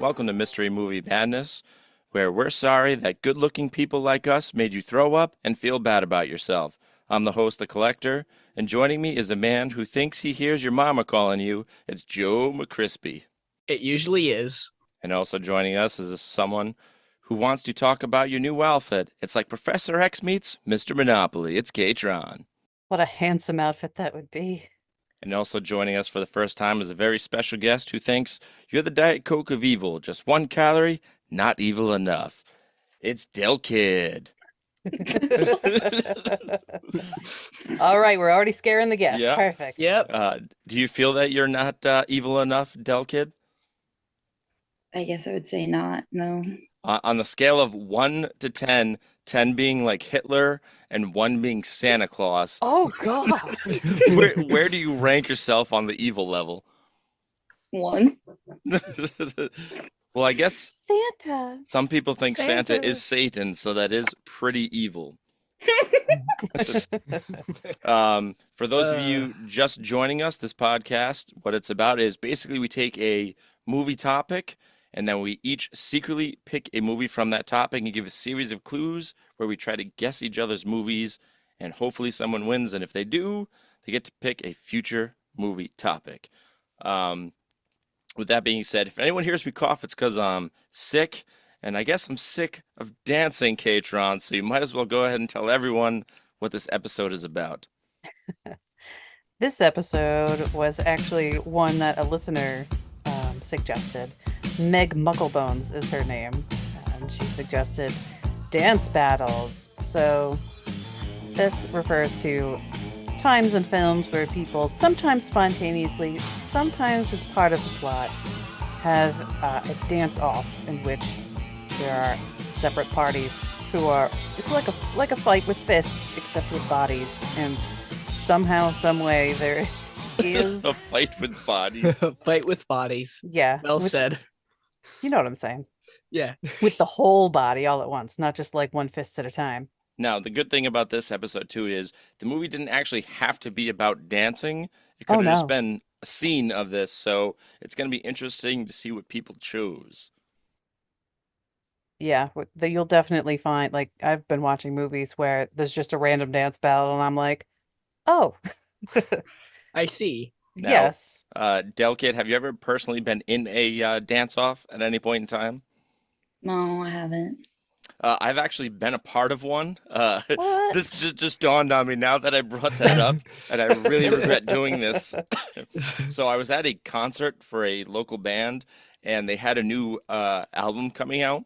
Welcome to Mystery Movie Madness, where we're sorry that good-looking people like us made you throw up and feel bad about yourself. I'm the host, The Collector, and joining me is a man who thinks he hears your mama calling you. It's Joe McCrispy. It usually is. And also joining us is someone who wants to talk about your new outfit. It's like Professor X meets Mr. Monopoly. It's K-Tron. What a handsome outfit that would be. And also joining us for the first time is a very special guest who thinks you're the Diet Coke of evil. Just 1 calorie, not evil enough. It's Del Kid. All right, we're already scaring the guests. Yeah. Perfect. Yep. Do you feel that you're not evil enough, Del Kid? I guess I would say not. No. On the scale of 1 to 10, 10 being like Hitler and 1 being Santa Claus, Oh, God. where do you rank yourself on the evil level? 1. Well, I guess Santa. some people think Santa Santa. is Satan, so that is pretty evil. For those of you just joining us, this podcast, what it's about is basically we take a movie topic and then we each secretly pick a movie from that topic and give a series of clues where we try to guess each other's movies, and hopefully someone wins. And if they do, they get to pick a future movie topic. With that being said, if anyone hears me cough, it's because I'm sick, and I guess I'm sick of dancing, K-Tron, so you might as well go ahead and tell everyone what this episode is about. This episode was actually one that a listener suggested. Meg Mucklebones is her name, and she suggested dance battles. So this refers to times in films where people, sometimes spontaneously, sometimes it's part of the plot, have a dance-off in which there are separate parties who are, it's like a fight with fists except with bodies, and somehow, some way there is A fight with bodies. Fight with bodies. yeah, Well with- said. you know what I'm saying, Yeah. with the whole body all at once, not just like one fist at a time. Now, the good thing about this episode, too, is the movie didn't actually have to be about dancing. It could Oh, have just no. been a scene of this, so it's going to be interesting to see what people chose. Yeah, you'll definitely find, like, I've been watching movies where there's just a random dance battle and I'm like, oh, I see. Now, yes. Delkit, have you ever personally been in a dance-off at any point in time? No, I haven't. I've actually been a part of one. What? This just dawned on me now that I brought that up, and I really regret doing this. So I was at a concert for a local band, and they had a new album coming out.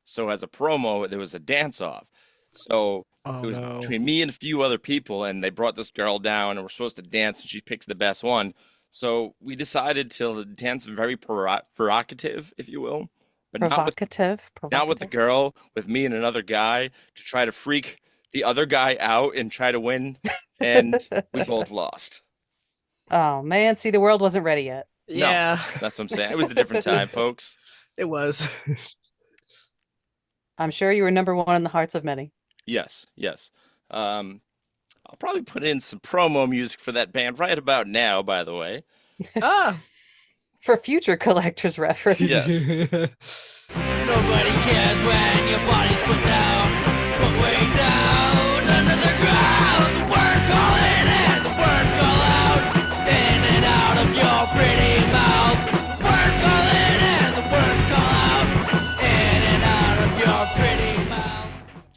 So as a promo, there was a dance-off. So Oh it was no. between me and a few other people, and they brought this girl down, and we're supposed to dance, and she picks the best one. So we decided to dance very provocative, if you will, but not with Provocative. the girl, with me and another guy to try to freak the other guy out and try to win, and we both lost. Oh man, see, the world wasn't ready yet. Yeah. That's what I'm saying. It was a different time, folks. It was. I'm sure you were number one in the hearts of many. Yes, yes. I'll probably put in some promo music for that band right about now, by the way. Ah. For future collector's reference. Yes. Nobody cares when your body's put down, put way down under the ground. The words call in and the words call out, in and out of your pretty mouth. The words call in and the words call out, in and out of your pretty mouth.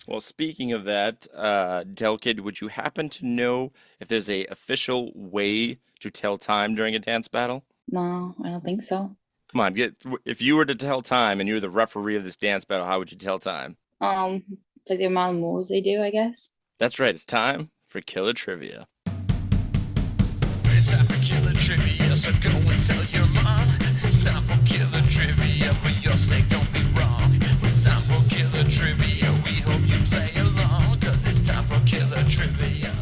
Well, speaking of that, Delkid, would you happen to know if there's a official way to tell time during a dance battle? No, I don't think so. Come on, if you were to tell time and you were the referee of this dance battle, how would you tell time? It's like the amount of moves they do, I guess. That's right, it's time for Killer Trivia. It's time for killer trivia, so go and tell your mom. It's time for killer trivia, for your sake, don't be wrong. It's time for killer trivia, we hope you play along, cause it's time for killer trivia.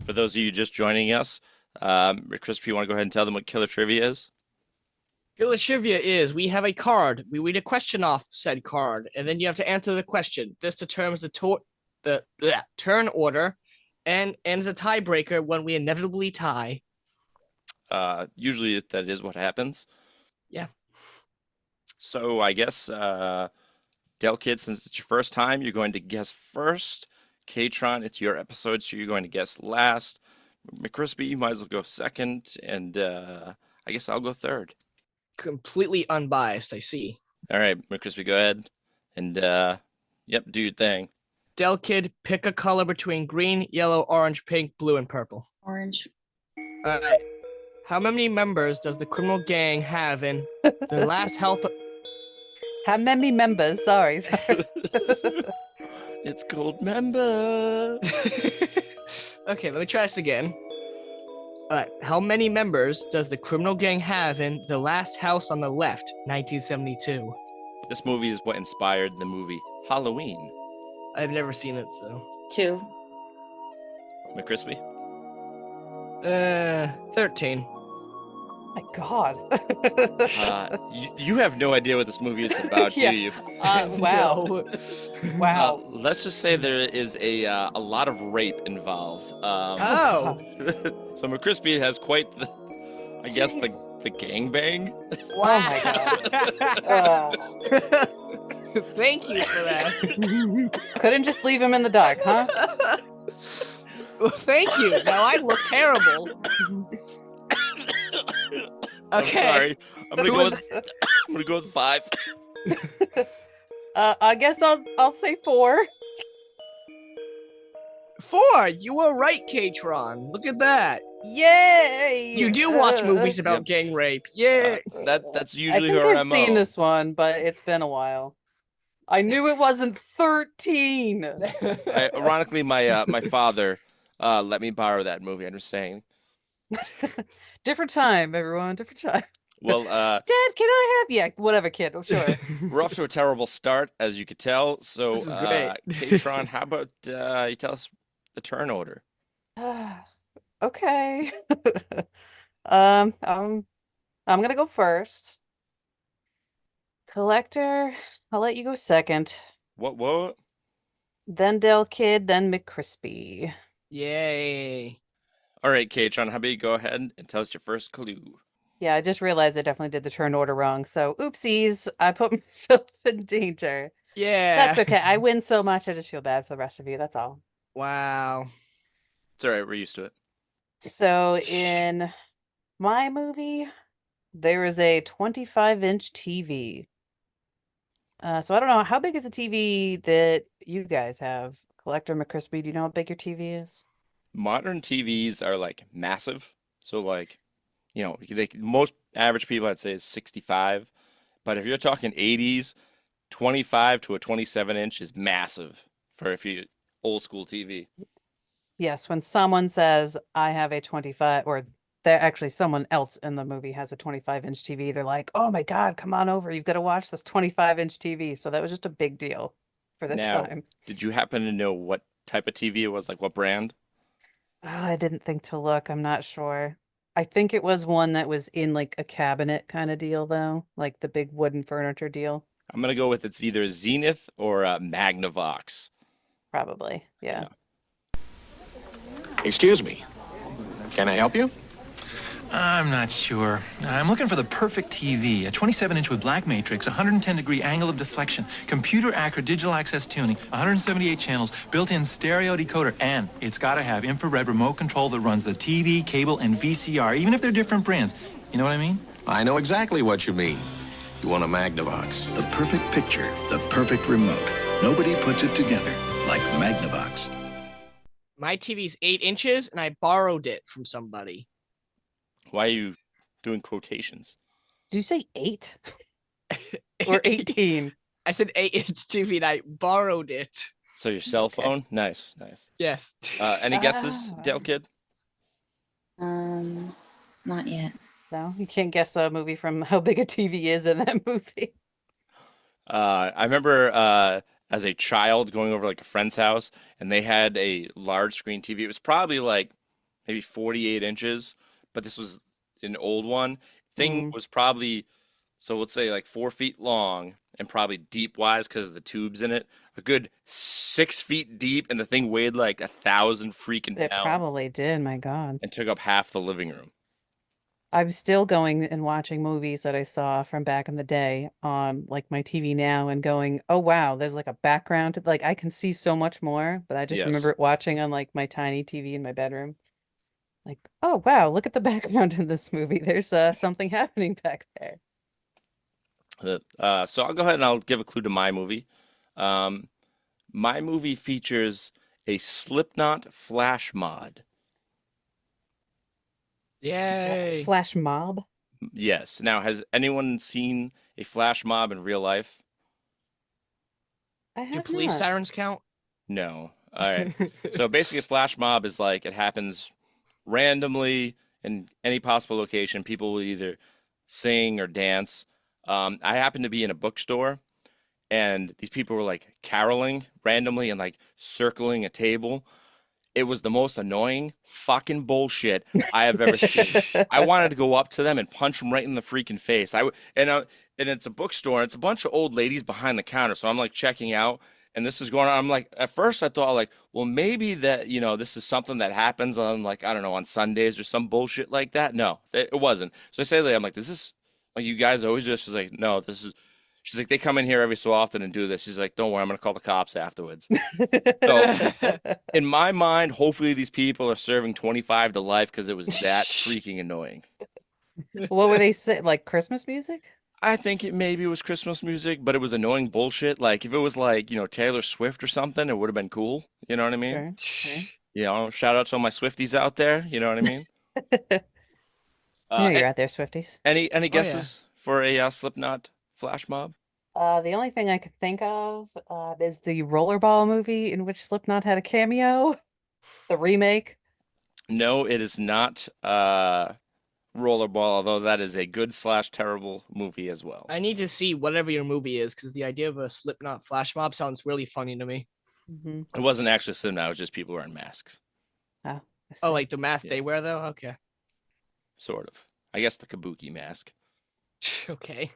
For those of you just joining us, Chris, you want to go ahead and tell them what Killer Trivia is? Killer trivia is we have a card. We read a question off said card, and then you have to answer the question. This determines the turn order and ends a tiebreaker when we inevitably tie. Usually that is what happens. Yeah. So I guess, Del Kid, since it's your first time, you're going to guess first. K-Tron, it's your episode, so you're going to guess last. McCrispy, you might as well go second, and I guess I'll go third. Completely unbiased, I see. All right, McCrispy, go ahead. And yep, do your thing. Del Kid, pick a color between green, yellow, orange, pink, blue, and purple. Orange. All right. How many members does the criminal gang have in the last health? How many members? Sorry. It's called Member. Okay, let me try this again. All right. How many members does the criminal gang have in The Last House on the Left, 1972? This movie is what inspired the movie Halloween. I've never seen it, so. 2. McCrispy? 13. My God. You have no idea what this movie is about, Yeah. do you? Wow. No. Wow. Let's just say there is a lot of rape involved. Oh. So McCrispy has quite the, I guess, Jeez. the gangbang. Oh my God. Thank you for that. Couldn't just leave him in the dark, huh? Well, thank you. Now I look terrible. I'm Okay. sorry. I'm gonna Who go was- with I'm gonna go with 5. I guess I'll say 4. 4. You were right, K-Tron. Look at that. Yay! You do watch movies about gang rape. Yeah. That's I usually think her I've MO. seen this one, but it's been a while. I knew it wasn't 13. Ironically, my father let me borrow that movie. I'm just saying. Different time, everyone. Different time. Well, Dad, can I have? Yeah, whatever, kid. Oh, sure. we're off to a terrible start, as you could tell. So, This is great. K-Tron, how about you tell us the turn order? Okay. I'm gonna go first. Collector, I'll let you go second. What? Then Del Kid, then McCrispy. Yay. All right, K-Tron, how about you go ahead and tell us your first clue? Yeah, I just realized I definitely did the turn order wrong. So oopsies, I put myself in danger. Yeah. That's okay. I win so much, I just feel bad for the rest of you. That's all. Wow. It's all right. We're used to it. So in my movie, there is a 25-inch TV. So I don't know, how big is a TV that you guys have? Collector McCrispy, do you know how big your TV is? Modern TVs are like massive. So like, most average people I'd say is 65. But if you're talking 80s, 25 to a 27-inch is massive for if you old school TV. Yes, when someone says I have a 25, or they're actually someone else in the movie has a 25-inch TV, they're like, "Oh my God, come on over. You've got to watch this 25-inch TV." So that was just a big deal for the Now, time. did you happen to know what type of TV it was? Like what brand? Oh, I didn't think to look. I'm not sure. I think it was one that was in like a cabinet kind of deal, though, like the big wooden furniture deal. I'm gonna go with it's either Zenith or Magnavox. Probably. Yeah. Excuse me. Can I help you? I'm not sure. I'm looking for the perfect TV. A 27-inch with black matrix, 110-degree angle of deflection, computer accurate digital access tuning, 178 channels, built-in stereo decoder, and it's got to have infrared remote control that runs the TV, cable, and VCR, even if they're different brands. You know what I mean? I know exactly what you mean. You want a Magnavox. The perfect picture, the perfect remote. Nobody puts it together like Magnavox. My TV's 8 inches, and I borrowed it from somebody. Why are you doing quotations? Did you say 8 or 18? I said 8-inch TV, and I borrowed it. So your cell Okay. phone? Nice. Yes. Any guesses, Ah. Del Kid? Not yet. No, you can't guess a movie from how big a TV is in that movie. I remember as a child going over like a friend's house, and they had a large screen TV. It was probably like maybe 48 inches, but this was an old one. Thing was probably, so let's say like 4 feet long and probably deep wise because of the tubes in it. A good 6 feet deep, and the thing weighed like 1,000 freaking It pounds probably did, my God. and took up half the living room. I'm still going and watching movies that I saw from back in the day on like my TV now and going, oh wow, there's like a background to like I can see so much more, but I just remember Yes. it watching on like my tiny TV in my bedroom. Like, oh wow, look at the background in this movie. There's something happening back there. So I'll go ahead and I'll give a clue to my movie. Um, my movie features a Slipknot flash mod. Yay. Flash mob. Yes. Now, has anyone seen a flash mob in real life? I Do have police not. sirens count? No. All right. So basically, a flash mob is like it happens randomly in any possible location. People will either sing or dance. I happened to be in a bookstore, and these people were like caroling randomly and like circling a table. It was the most annoying fucking bullshit I have ever seen. I wanted to go up to them and punch them right in the freaking face. And it's a bookstore. And it's a bunch of old ladies behind the counter. So I'm like checking out, and this is going on. I'm like, at first I thought like, well, maybe that this is something that happens on like I don't know on Sundays or some bullshit like that. No, it wasn't. So I say, I'm like, this is like you guys always do this. She's like, no, this is. She's like, they come in here every so often and do this. She's like, don't worry, I'm gonna call the cops afterwards. So in my mind, hopefully these people are serving 25 to life because it was that freaking annoying. What were they say? Like Christmas music? I think it maybe was Christmas music, but it was annoying bullshit. Like if it was like, Taylor Swift or something, it would have been cool. You know what I mean? Sure. Shout out to all my Swifties out there. You know what I mean? I know A- you're out there, Swifties. any Oh, yeah. guesses for a Slipknot flash mob? The only thing I could think of is the Rollerball movie in which Slipknot had a cameo, the remake. No, it is not Rollerball, although that is a good slash terrible movie as well. I need to see whatever your movie is because the idea of a Slipknot flash mob sounds really funny to me. Mm-hmm. It wasn't actually Slipknot, it was just people wearing masks. Oh, I Oh, see. like the mask Yeah. they wear though? Okay. Sort of. I guess the kabuki mask. Okay.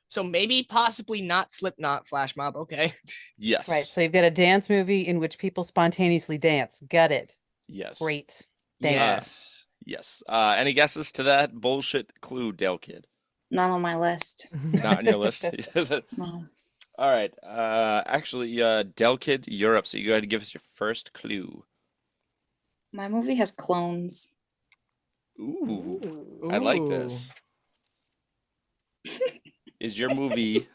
So maybe possibly not Slipknot flash mob. Okay. Yes. Right. So you've got a dance movie in which people spontaneously dance. Got it. Yes. Great. Thanks. Yes. Yes. Any guesses to that bullshit clue, Del Kid? Not on my list. Not on your list. No. All right. Actually, Del Kid, you're up. So you got to give us your first clue. My movie has clones. Ooh. I like this. Is your movie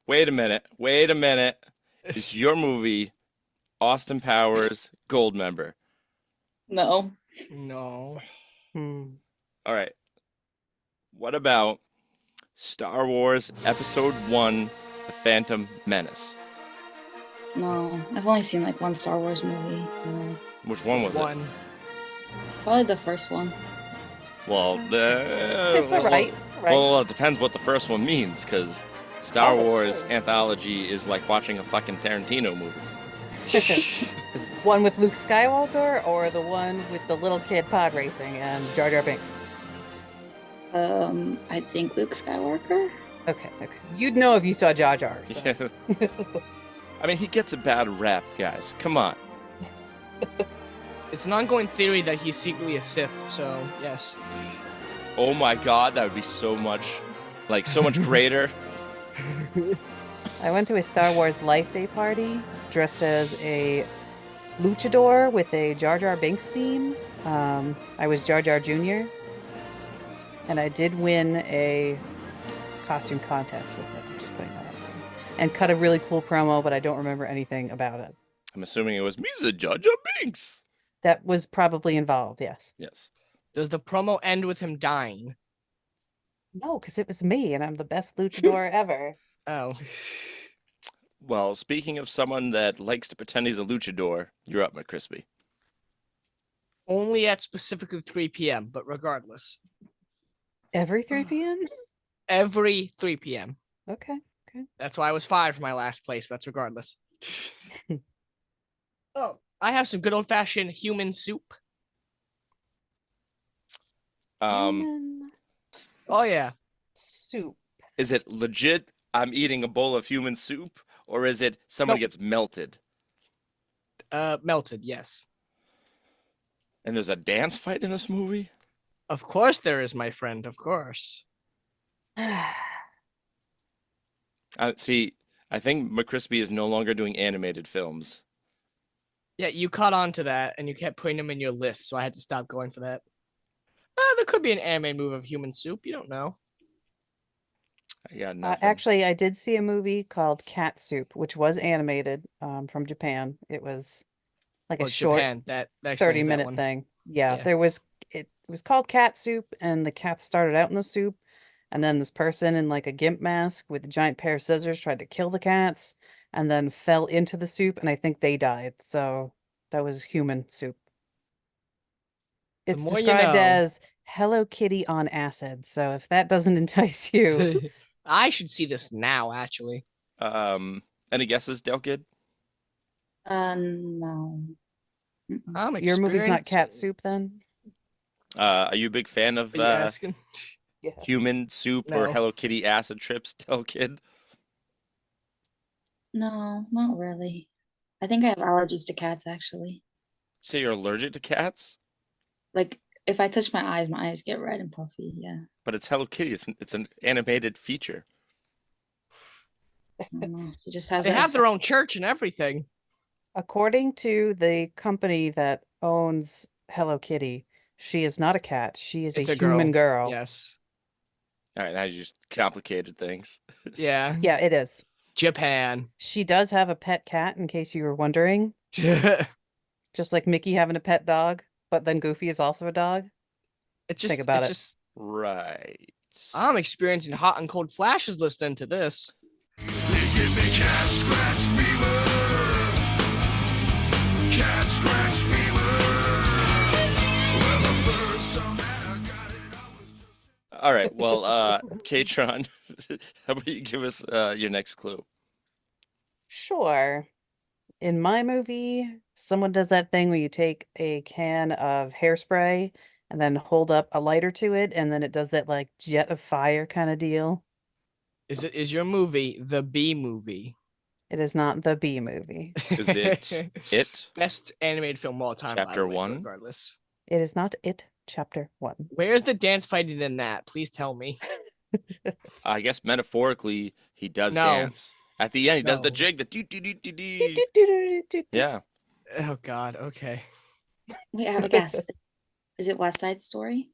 wait a minute. Is your movie Austin Powers Goldmember? No. No. Hmm. All right. What about Star Wars Episode 1, The Phantom Menace? No. I've only seen like one Star Wars movie. No. Which one was it? One. Probably the first one. Well, It's all right. It's all right. Well, it depends what the first one means, because Star Oh, that's Wars true. Anthology is like watching a fucking Tarantino movie. One with Luke Skywalker or the one with the little kid pod racing and Jar Jar Binks? I think Luke Skywalker. Okay. You'd know if you saw Jar Jar. So. I mean, he gets a bad rap, guys. Come on. It's an ongoing theory that he's secretly a Sith, so yes. Oh my God, that would be so much greater. I went to a Star Wars Life Day party dressed as a luchador with a Jar Jar Binks theme. I was Jar Jar Jr. And I did win a costume contest with it. I'm just putting that up there. And cut a really cool promo, but I don't remember anything about it. I'm assuming it was Misa Jar Jar Binks. That was probably involved, yes. Yes. Does the promo end with him dying? No, because it was me, and I'm the best luchador ever. Oh. Well, speaking of someone that likes to pretend he's a luchador, you're up, McCrispy. Only at specifically 3 p.m., but regardless. Every 3 p.m.? Every 3 p.m. Okay. That's why I was fired from my last place, but that's regardless. Oh, I have some good old-fashioned human soup. Human Oh, yeah. soup. Is it legit I'm eating a bowl of human soup, or is it someone Nope. gets melted? Melted, yes. And there's a dance fight in this movie? Of course there is, my friend. Of course. See, I think McCrispy is no longer doing animated films. Yeah, you caught on to that, and you kept putting them in your list, so I had to stop going for that. There could be an anime movie of Human Soup. You don't know. I got nothing. Actually, I did see a movie called Cat Soup, which was animated from Japan. It was like a Oh, short Japan. That explains that 30-minute one. thing. Yeah, Yeah. it was called Cat Soup, and the cat started out in the soup, and then this person in like a gimp mask with a giant pair of scissors tried to kill the cats, and then fell into the soup, and I think they died. So that was Human Soup. The It's more you described know. as Hello Kitty on acid. So if that doesn't entice you, I should see this now, actually. Any guesses, Del Kid? No. Mm-mm. I'm your movie's not Cat experiencing- Soup then? Are you a big fan of Are you asking? Yeah. Human Soup or No. Hello Kitty acid trips, Del Kid? No, not really. I think I have allergies to cats, actually. So you're allergic to cats? Like, if I touch my eyes get red and puffy, yeah. But it's Hello Kitty. It's an animated feature. I don't know. It just has They that have their effect. own church and everything. According to the company that owns Hello Kitty, she is not a cat. She is It's a a human girl. Yes. All right, now you just complicated things. Yeah. Yeah, it is. Japan. She does have a pet cat, in case you were wondering. Just like Mickey having a pet dog, but then Goofy is also a dog. It's just, Think about it's it. just. Right. I'm experiencing hot and cold flashes listening to this. All right. Well, K-Tron, how about you give us your next clue? Sure. In my movie, someone does that thing where you take a can of hairspray and then hold up a lighter to it, and then it does that like jet of fire kind of deal. Is your movie the B movie? It is not the B movie. Is it It? Best animated film of all time? by the Chapter way, 1? regardless. It is not It Chapter 1. Where's the dance fighting in that? Please tell me. I guess metaphorically, he does No. dance. At the end, he does the No. jig, the doo-doo-doo-doo-doo. Yeah. Oh God. Okay. Wait, I have a guess. Is it West Side Story?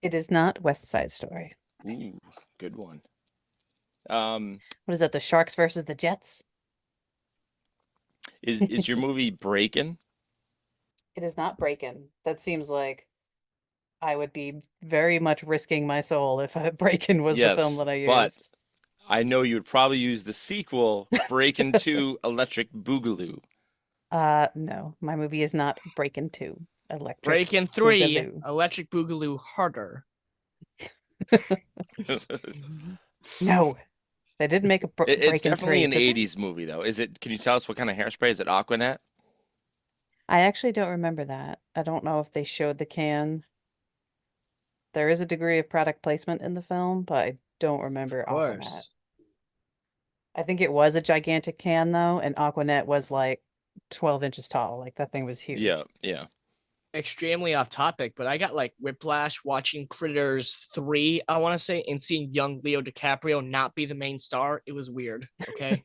It is not West Side Story. Ooh, good one. What is that? The Sharks versus the Jets? Is your movie Breakin'? It is not Breakin'. That seems like I would be very much risking my soul if Breakin' was the film Yes, that I but used. I know you would probably use the sequel, Breakin' 2 Electric Boogaloo. No, my movie is not Breakin' 2. Electric Breaking 3, Boogaloo. Electric Boogaloo harder. No, they didn't make a It's Breakin' definitely 3. an did they? 80s movie, though. Is it? Can you tell us what kind of hairspray? Is it Aquanet? I actually don't remember that. I don't know if they showed the can. There is a degree of product placement in the film, but I don't remember Of Aquanet. course. I think it was a gigantic can though, and Aquanet was like 12 inches tall. Like that thing was huge. Yeah, yeah. Extremely off topic, but I got like whiplash watching Critters 3, I want to say, and seeing young Leo DiCaprio not be the main star. It was weird. Okay.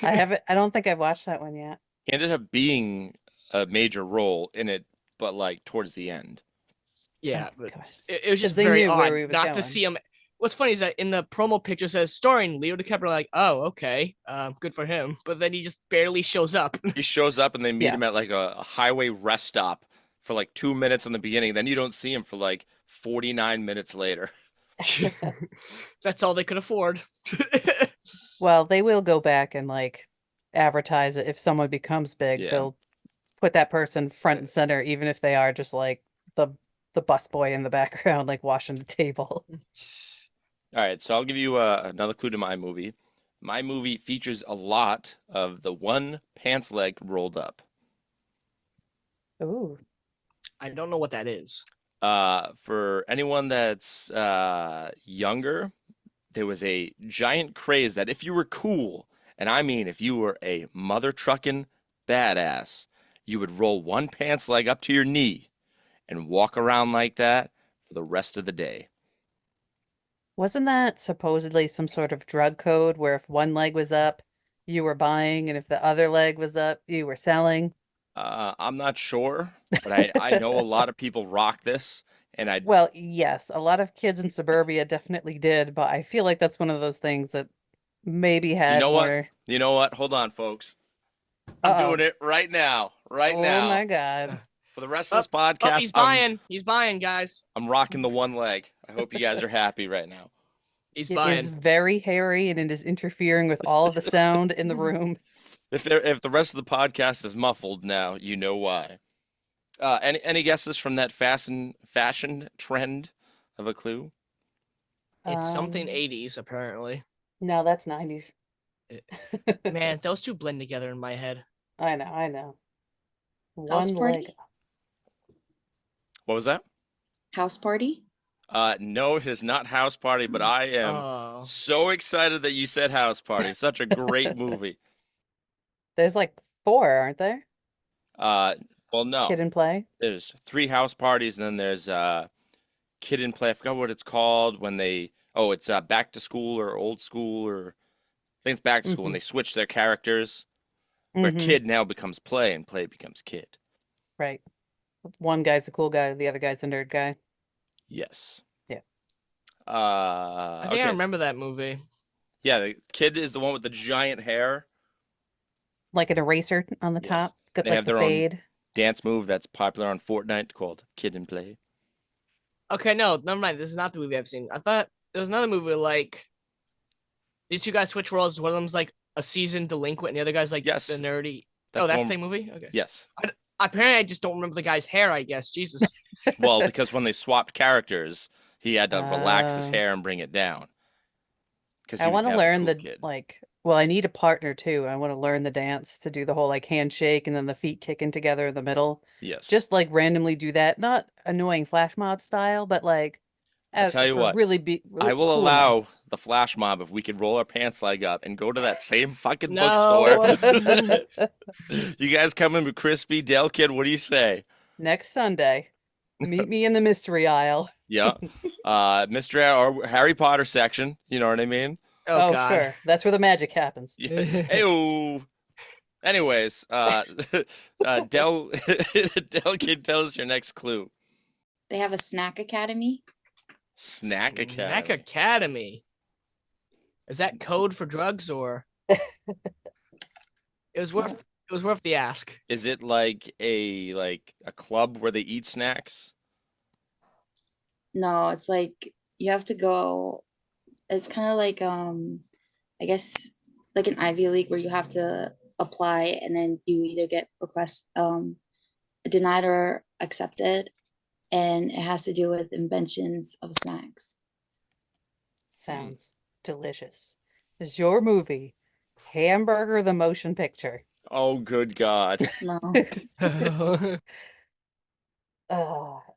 I don't think I've watched that one yet. He ended up being a major role in it, but like towards the end. Yeah, Of but course. it was 'Cause just they very knew odd where he was not to going. see him. What's funny is that in the promo picture says starring Leo DiCaprio, like, oh, okay, good for him. But then he just barely shows up. He shows up and they meet Yeah. him at like a highway rest stop for like 2 minutes in the beginning. Then you don't see him for like 49 minutes later. That's all they could afford. Well, they will go back and like advertise it. If someone becomes big, Yeah. they'll put that person front and center, even if they are just like the busboy in the background, like washing the table. All right, so I'll give you another clue to my movie. My movie features a lot of the one pants leg rolled up. Ooh. I don't know what that is. For anyone that's younger, there was a giant craze that if you were cool, and I mean if you were a mother trucking badass, you would roll one pants leg up to your knee and walk around like that for the rest of the day. Wasn't that supposedly some sort of drug code where if one leg was up, you were buying, and if the other leg was up, you were selling? I'm not sure, but I know a lot of people rock this, and I Well, yes, a lot of kids in suburbia definitely did, but I feel like that's one of those things that maybe you had know what? more. You know what? Hold on, folks. I'm Uh-oh. doing it right now. Right Oh now. my God. For the rest of this podcast, he's buying. He's buying, guys. I'm rocking the one leg. I hope you guys are happy right now. He's It buying. is very hairy and it is interfering with all of the sound in the room. If the rest of the podcast is muffled now, you know why. Any guesses from that fashion trend of a clue? It's something Um, 80s, apparently. No, that's 90s. Man, those two blend together in my head. I know. House One party? leg. What was that? House Party? No, it is not House Party, but I am Oh. so excited that you said House Party. It's such a great movie. There's like 4, aren't there? Well, no. Kid and Play. There's 3 house parties, and then there's Kid and Play. I forgot what it's called when they. Oh, it's Back to School or Old School, or I think it's Back to School when they switch their characters, where Mhm. Kid now becomes Play and Play becomes Kid. Right. One guy's the cool guy, the other guy's the nerd guy. Yes. Yeah. I think I remember that movie. Yeah, the Kid is the one with the giant hair. Like an eraser on the Yes. top. It's got They like have the their own fade. dance move that's popular on Fortnite called Kid and Play. Okay, no, never mind. This is not the movie I've seen. I thought there was another movie like these two guys switch roles. One of them's like a seasoned delinquent, and the other guy's like Yes. the nerdy. That's That's the the same movie. Okay. Yes. Apparently, I just don't remember the guy's hair. I guess. Jesus. Well, because when they swapped characters, he had to relax his Oh. hair and bring it down. Because I want to learn the kid. well, I need a partner too. I want to learn the dance to do the whole like handshake and then the feet kicking together in the middle. Yes. Just like randomly do that, not annoying flash mob style, but like I'll tell you for what, really be I will allow coolness. the flash mob if we could roll our pants leg up and go to that same fucking No. bookstore. You guys come in with Crispy, Del Kid, what do you say? Next Sunday. Meet me in the mystery aisle. Yeah. Mr. or Harry Potter section, you know what I mean? Oh, Oh, God. sure. That's where the magic happens. Yeah. Hey-o. Anyways, Del Kid, tell us your next clue. They have a snack academy. Snack Academy. Snack Academy. Is that code for drugs or? It was worth the ask. Is it like a club where they eat snacks? No, it's like you have to go. It's kind of like I guess like an Ivy League where you have to apply and then you either get denied or accepted, and it has to do with inventions of snacks. Sounds delicious. Is your movie Hamburger the Motion Picture? Oh, good God. No.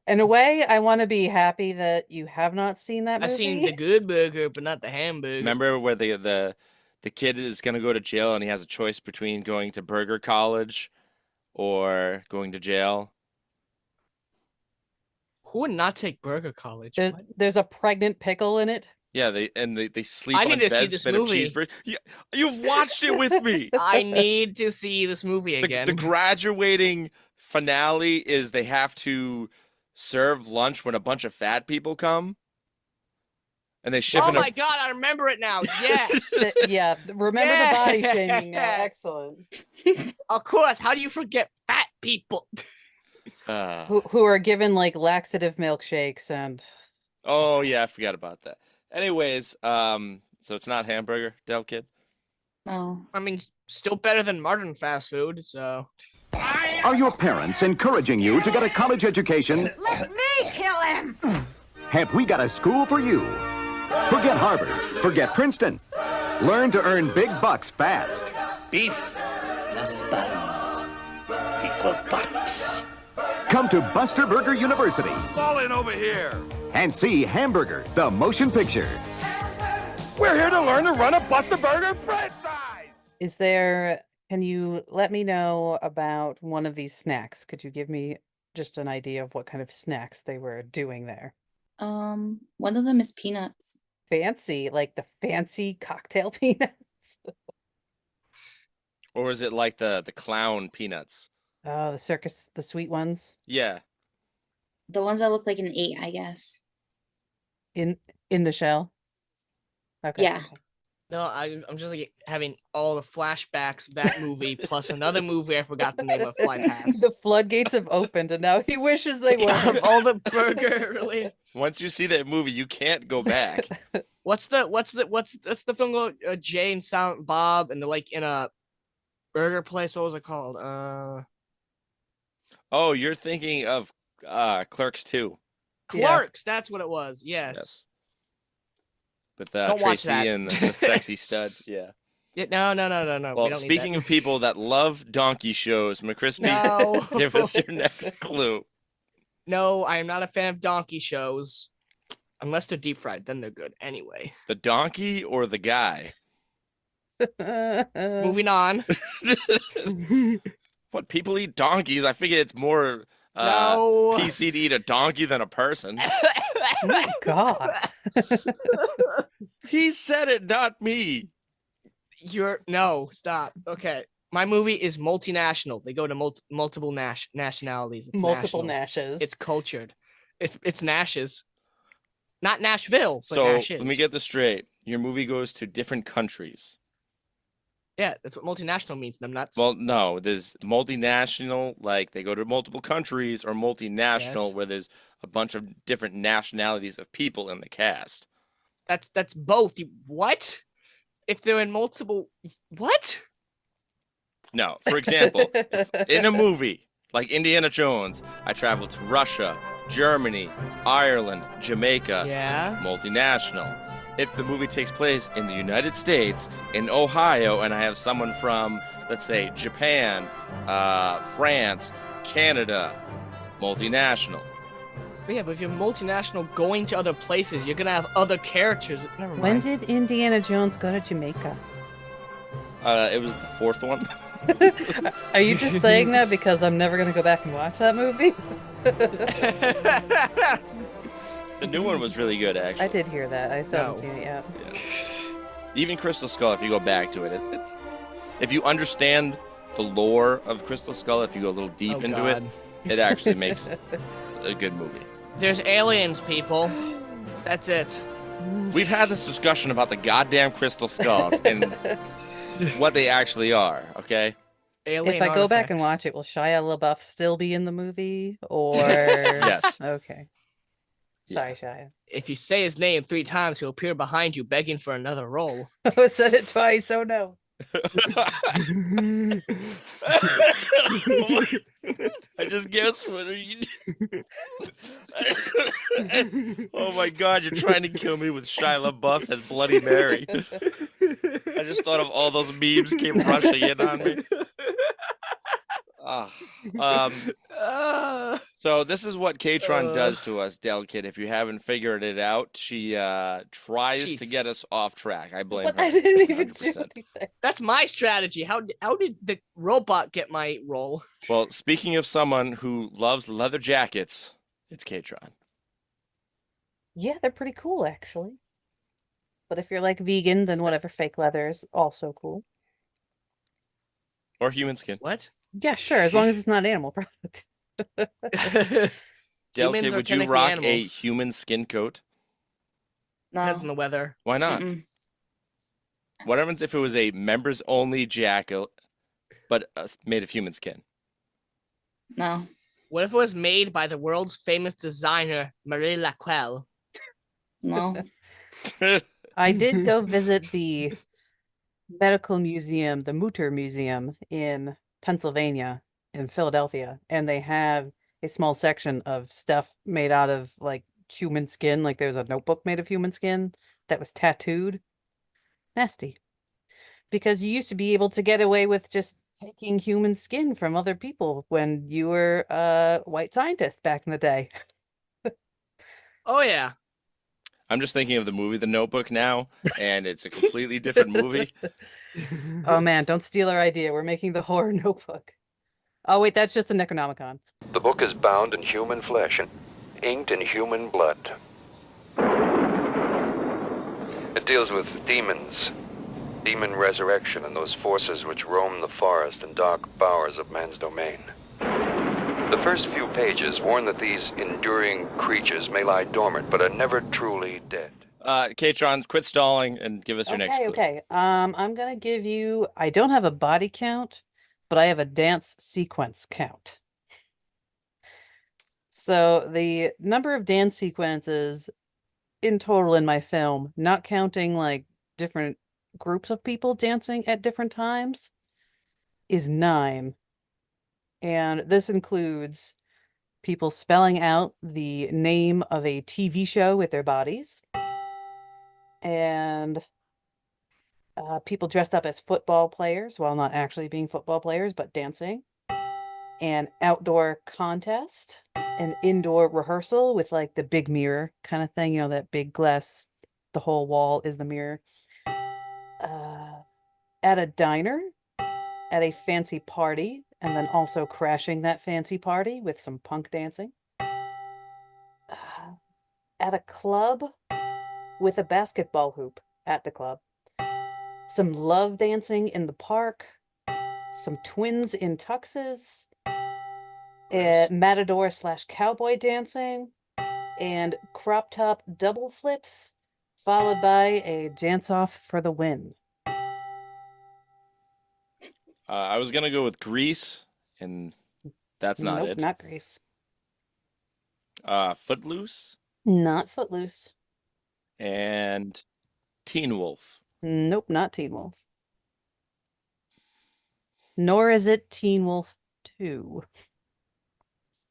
In a way, I want to be happy that you have not seen that movie. I've seen the good burger, but not the hamburger. Remember where the kid is gonna go to jail and he has a choice between going to Burger College or going to jail? Who would not take Burger College? What? There's a pregnant pickle in it. Yeah, they sleep I on need to see beds this made of movie. cheeseburgers. You've watched it with me. I need to see this movie The again. graduating finale is they have to serve lunch when a bunch of fat people come, and they ship Oh in a my God, I remember it now. Yes. Yeah, remember the body shaming now. Yes. Excellent. Of course. How do you forget fat people? Who are given like laxative milkshakes and Oh yeah, I forgot about that. Anyways, so it's not hamburger, Del Kid. No. I mean, still better than modern fast food. So Are your parents encouraging you to get a college education? Let me kill him! Have we got a school for you? Forget Harvard. Forget Princeton. Learn to earn big bucks fast. Beef plus buns equal bucks. Come to Buster Burger University Fall in over here. and see Hamburger, the motion picture. We're here to learn to run a Buster Burger franchise. is there Can you let me know about one of these snacks? Could you give me just an idea of what kind of snacks they were doing there? One of them is peanuts. Fancy, like the fancy cocktail peanuts. Or is it like the clown peanuts? Oh, the circus, the sweet ones Yeah. The ones that look like an 8, I guess. in the shell. Okay. Yeah. Okay. No, I'm just like having all the flashbacks of that movie plus another movie I forgot the name of. Fly Past. The floodgates have opened, and now he wishes they Of were. all the burger related. Once you see that movie, you can't go back. What's the film called? Jay and Silent Bob, and they're like in a burger place. What was it called? Oh, you're thinking of Clerks 2. Clark's. That's what it was. Yes. Yes. With Don't watch Tracy that. and the sexy stud. Yeah. Yeah, no. Well, we don't speaking need of people that love donkey shows, McCrispy, No. give us your next clue. No, I am not a fan of donkey shows. Unless they're deep fried, then they're good. Anyway, The donkey or the guy? moving on. What, people eat donkeys? I figure it's more No. PC to eat a donkey than a person. Oh, God. He said it, not me. No, stop. Okay. My movie is multinational. They go to multiple nationalities. It's Multiple national. Nashes. It's cultured. It's Nash's. Not Nashville, but So Nash's. let me get this straight. Your movie goes to different countries. Yeah, that's what multinational means. Them nuts. Well, no, there's multinational, like they go to multiple countries, or multinational, Yes. where there's a bunch of different nationalities of people in the cast. That's both. What? If they're in multiple, what? No, for example, if in a movie like Indiana Jones, I travel to Russia, Germany, Ireland, Jamaica, Yeah. multinational. If the movie takes place in the United States, in Ohio, and I have someone from, let's say, Japan, France, Canada, multinational. But yeah, but if you're multinational going to other places, you're gonna have other characters. Never mind. When did Indiana Jones go to Jamaica? It was the fourth one. Are you just saying that because I'm never going to go back and watch that movie? The new one was really good, actually. I did hear that. I still haven't No. seen it yet. Yeah. Even Crystal Skull, if you go back to it, it's if you understand the lore of Crystal Skull, if you go a little deep Oh, into God. it actually makes a good movie. There's aliens, people. That's it. We've had this discussion about the goddamn Crystal Skulls and what they actually are, okay? Alien If I go back and artifacts. watch it, will Shia LaBeouf still be in the movie? Or Yes. Okay. Sorry, Shia. If you say his name 3 times, he'll appear behind you begging for another role. I said it twice. Oh no. I just guessed what are you Oh my god, you're trying to kill me with Shia LaBeouf as Bloody Mary. I just thought of all those memes came rushing in on me. So this is what K-Tron does to us, Delicate. If you haven't figured it out, she tries to Cheats. get us off track. I blame But her. I didn't even do 100%. anything. That's my strategy. How did the robot get my role? Well, speaking of someone who loves leather jackets, it's K-Tron. Yeah, they're pretty cool, actually. But if you're like vegan, then whatever, fake leather is also cool. Or human skin. What? Yeah, sure, as long as it's not animal product. Delicate, are would you technically rock animals. a human skin coat? Depends on No. the weather. Why not? Mm-mm. What happens if it was a members-only jacket, but made of human skin? No. What if it was made by the world's famous designer, Marie Laquelle? No. I did go visit the medical museum, the Mutter Museum in Pennsylvania, in Philadelphia, and they have a small section of stuff made out of like human skin. Like there's a notebook made of human skin that was tattooed. Nasty. Because you used to be able to get away with just taking human skin from other people when you were a white scientist back in the day. Oh yeah. I'm just thinking of the movie The Notebook now, and it's a completely different movie. Oh man, don't steal our idea. We're making the horror notebook. Oh wait, that's just a Necronomicon. The book is bound in human flesh and inked in human blood. It deals with demons, demon resurrection, and those forces which roam the forest and dark bowers of man's domain. The first few pages warn that these enduring creatures may lie dormant, but are never truly dead. K-Tron, quit stalling and give us your next clue. Okay. I'm gonna give you. I don't have a body count, but I have a dance sequence count. So the number of dance sequences in total in my film, not counting like different groups of people dancing at different times, is 9. And this includes people spelling out the name of a TV show with their bodies, and people dressed up as football players while not actually being football players, but dancing, an outdoor contest, an indoor rehearsal with like the big mirror kind of thing, that big glass, the whole wall is the mirror. At a diner, at a fancy party, and then also crashing that fancy party with some punk dancing. At a club with a basketball hoop at the club. Some love dancing in the park. Some twins in tuxes. Matador / cowboy dancing. And crop top double flips, followed by a dance off for the win. I was gonna go with Grease, and that's not Nope, it. not Grease. Footloose Not Footloose. and Teen Wolf. Nope, not Teen Wolf. Nor is it Teen Wolf 2.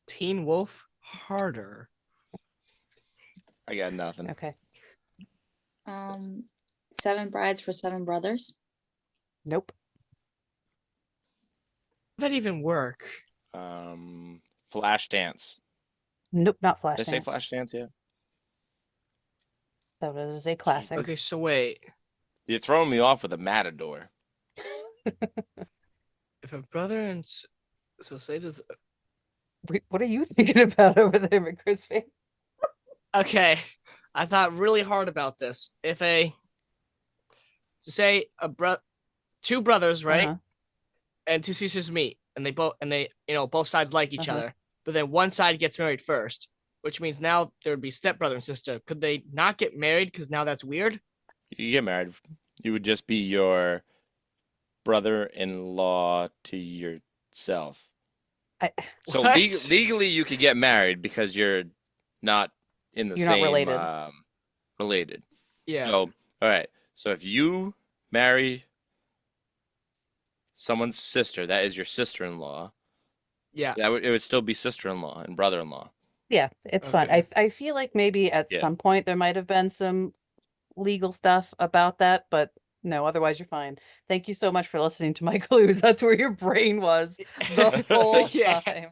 Teen Wolf harder. I got nothing. Okay. 7 Brides for 7 Brothers. Nope. Does that even work? Flashdance. Nope, not Flashdance. Did I say Flashdance yet? That was a classic. Okay, so wait. You're throwing me off with a Matador. If a brother and so say this. Wait, what are you thinking about over there, McCrispy? Okay, I thought really hard about this. If say two brothers, right, and 2 sisters meet, and they both sides like each other, but then one side gets married first, which means now there would be stepbrother and sister. Could they not get married because now that's weird? You get married. You would just be your brother-in-law to yourself. So legally, you could get married because you're not in the You're same not related. Related. Yeah. So all right. So if you marry someone's sister, that is your sister-in-law. Yeah. It would still be sister-in-law and brother-in-law. Yeah, it's fun. I feel like maybe at some point there might have been some legal stuff about that, but no, otherwise you're fine. Thank you so much for listening to my clues. That's where your brain was the whole time.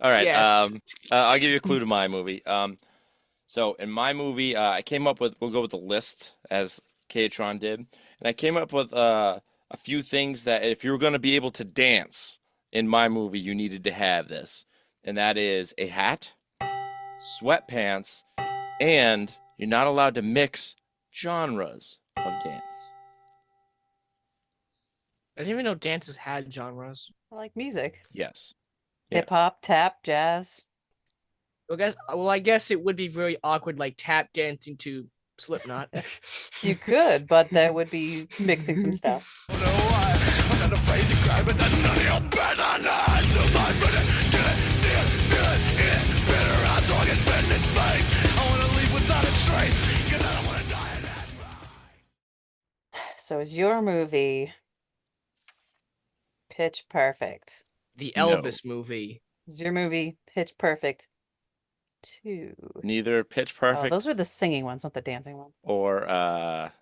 All right. Yes. I'll give you a clue to my movie. So in my movie, I came up with, we'll go with the list as K-Tron did. And I came up with a few things that if you were going to be able to dance in my movie, you needed to have this. And that is a hat, sweatpants, and you're not allowed to mix genres of dance. I didn't even know dances had genres. I like music. Yes. Hip hop, tap, jazz. I guess it would be very awkward, like tap dancing to Slipknot. You could, but that would be mixing some stuff. I'm not afraid to cry, but that's none of your business. So my friend, get it, see it, feel it, eat it, bitter hot dog is spit in its face. I wanna leave without a trace, 'cause I don't wanna die in that ride. So is your movie Pitch Perfect? The Elvis movie. Is your movie Pitch Perfect 2? Neither Pitch Oh, Perfect those are the singing ones, not the dancing ones. or well,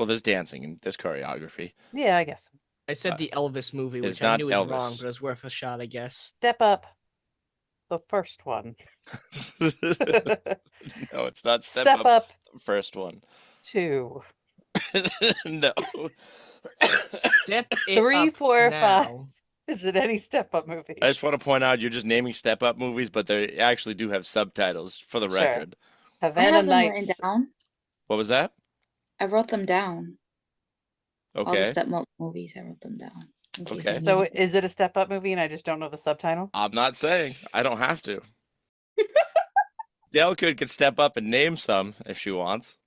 there's dancing and there's choreography. Yeah, I guess. I said the Elvis movie, it's which I not knew was Elvis. wrong, but it was worth a shot, I guess. Step Up, the first one. No, it's not Step Up the first one. 2. No. Step it 3, up 4, now. 5. Is it any Step Up movies? I just want to point out you're just naming Step Up movies, but they actually do have subtitles for the Sure. record. I Havana have them written Nights. down. What was that? I wrote them down. All the Okay. Step Up movies, I wrote them down. In case Okay. I So needed them. is it a Step Up movie and I just don't know the subtitle? I'm not saying. I don't have to. Dale could step up and name some if she wants.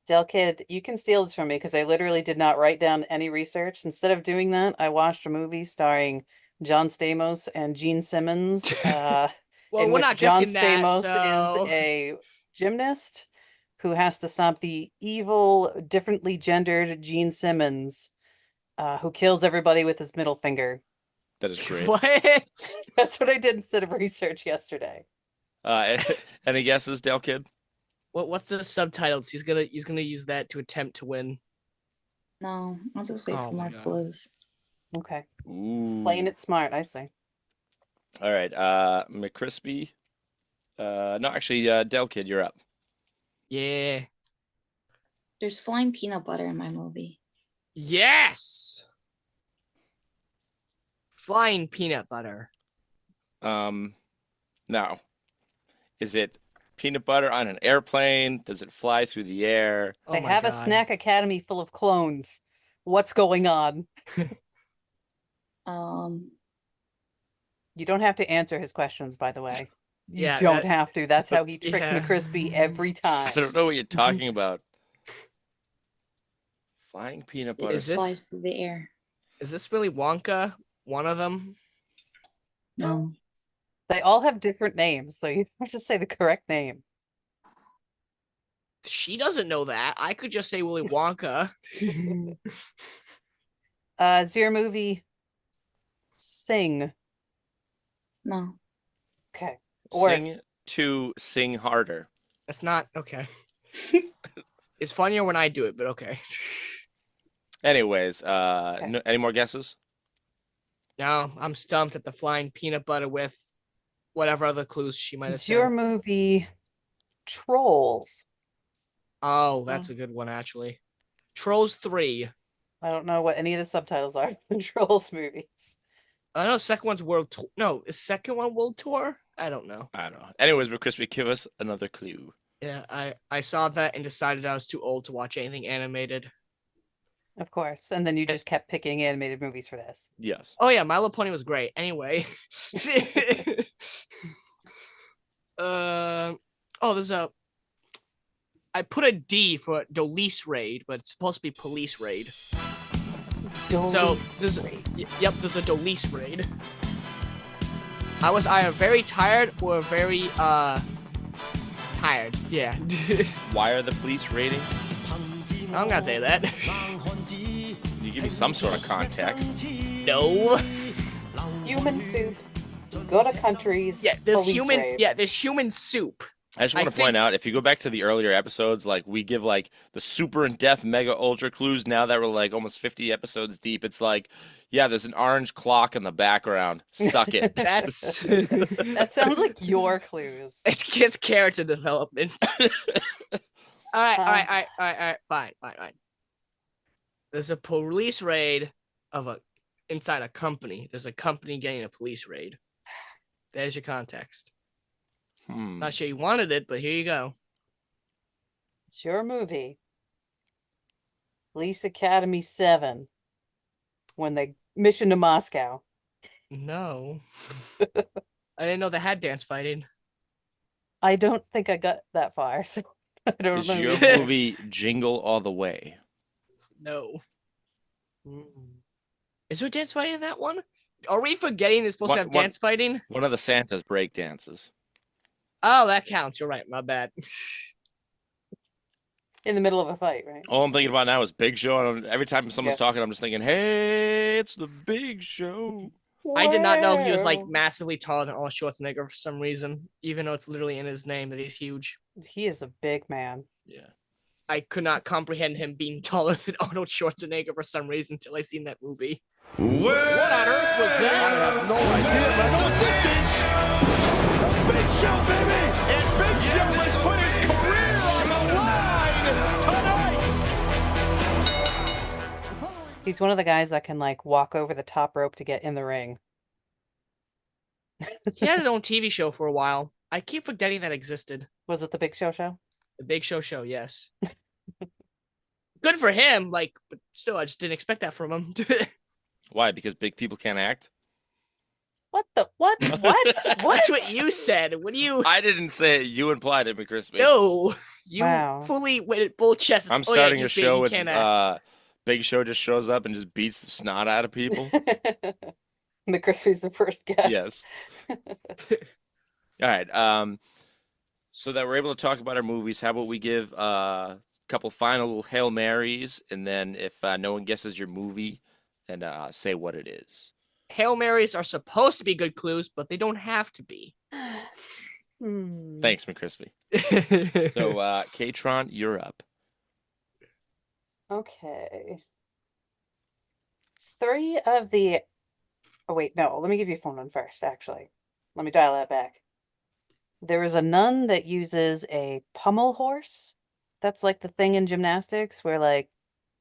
Del Kid, you can steal this from me because I literally did not write down any research. Instead of doing that, I watched a movie starring John Stamos and Gene Simmons, Well, in we're which not John guessing that, Stamos so... is a gymnast who has to stop the evil, differently gendered Gene Simmons, who kills everybody with his middle finger. That is great. What? That's what I did instead of research yesterday. Any guesses, Dale Kid? What's the subtitles? He's gonna use that to attempt to win. No, I'll just wait Oh for my more God. clues. Okay. Ooh. Playing it smart, I say. All right. McCrispy. No, actually, Dale Kid, you're up. Yeah. There's flying peanut butter in my movie. Yes. Flying peanut butter. Now, is it peanut butter on an airplane? Does it fly through the air? Oh They my have a God. snack academy full of clones. What's going on? You don't have to answer his questions, by the way. You Yeah, don't that- have to. That's how he tricks yeah. McCrispy every time. I don't know what you're talking about. Flying peanut It butter. Is just this- flies through the air. Is this Willy Wonka? One of them? No. They all have different names, so you have to say the correct name. She doesn't know that. I could just say Willy Wonka. Is your movie Sing? No. Okay. Or Sing harder. That's not okay. It's funnier when I do it, but okay. Anyways, any more guesses? No, I'm stumped at the flying peanut butter with whatever other clues she might have is said. your movie Trolls? Oh, that's a good one, actually. Trolls 3. I don't know what any of the subtitles are for the Trolls movies. I don't know. Second one's World Tour. No, is second one World Tour? I don't know. I don't know. Anyways, McCrispy, give us another clue. Yeah, I saw that and decided I was too old to watch anything animated. Of course. And then you just kept picking animated movies for this. Yes. Oh yeah, My Little Pony was great. Anyway. There's a. I put a D for Dolice Raid, but it's supposed to be Police Raid. Dolice there's Raid. Yep, there's a Dolice Raid. I was either very tired or very tired. Yeah. Why are the police raiding? I'm gonna say that. You give me some sort of context. No. Human soup. Go to countries. Yeah, there's police human. raid. Yeah, there's human soup. I just want to point out, if you go back to the earlier episodes, like we give like the super in-depth mega ultra clues. Now that we're like almost 50 episodes deep, it's like, yeah, there's an orange clock in the background. Suck it. That's That sounds like your clues. it's character development. All right, fine. There's a police raid inside a company. There's a company getting a police raid. There's your context. Not sure you wanted it, but here you go. It's your movie. Police Academy 7. When they mission to Moscow. No. I didn't know they had dance fighting. I don't think I got that far, so I don't Is remember. your movie Jingle All the Way? No. Is there dance fighting in that one? Are we forgetting it's supposed to have dance fighting? One of the Santas break dances. Oh, that counts. You're right. My bad. In the middle of a fight, right? All I'm thinking about now is Big Show. And every time someone's talking, I'm just thinking, hey, it's the Big Show. I did not know he was like massively taller than Arnold Schwarzenegger for some reason, even though it's literally in his name that he's huge. He is a big man. Yeah. I could not comprehend him being taller than Arnold Schwarzenegger for some reason until I seen that movie. What on earth was that? I have no idea, but I know what this is. Big Show, baby! And Big Show has put his career on the line tonight! He's one of the guys that can like walk over the top rope to get in the ring. He had his own TV show for a while. I keep forgetting that existed. Was it the Big Show show? The Big Show, yes. Good for him, like, but still, I just didn't expect that from him. Why? Because big people can't act? What the what? What? That's what you said. What do you? I didn't say it. You implied it, McCrispy. No, you Wow. fully went at full chest. I'm starting a show with Big Show just shows up and just beats the snot out of people. McCrispy's the first guest. Yes. All right. So that we're able to talk about our movies, how about we give a couple final little Hail Marys, and then if no one guesses your movie, then say what it is. Hail Marys are supposed to be good clues, but they don't have to be. Thanks, McCrispy. So, K-Tron, you're up. Okay. 3 of the... Oh, wait, no. Let me give you a phone one first, actually. Let me dial that back. There is a nun that uses a pommel horse. That's like the thing in gymnastics where, like,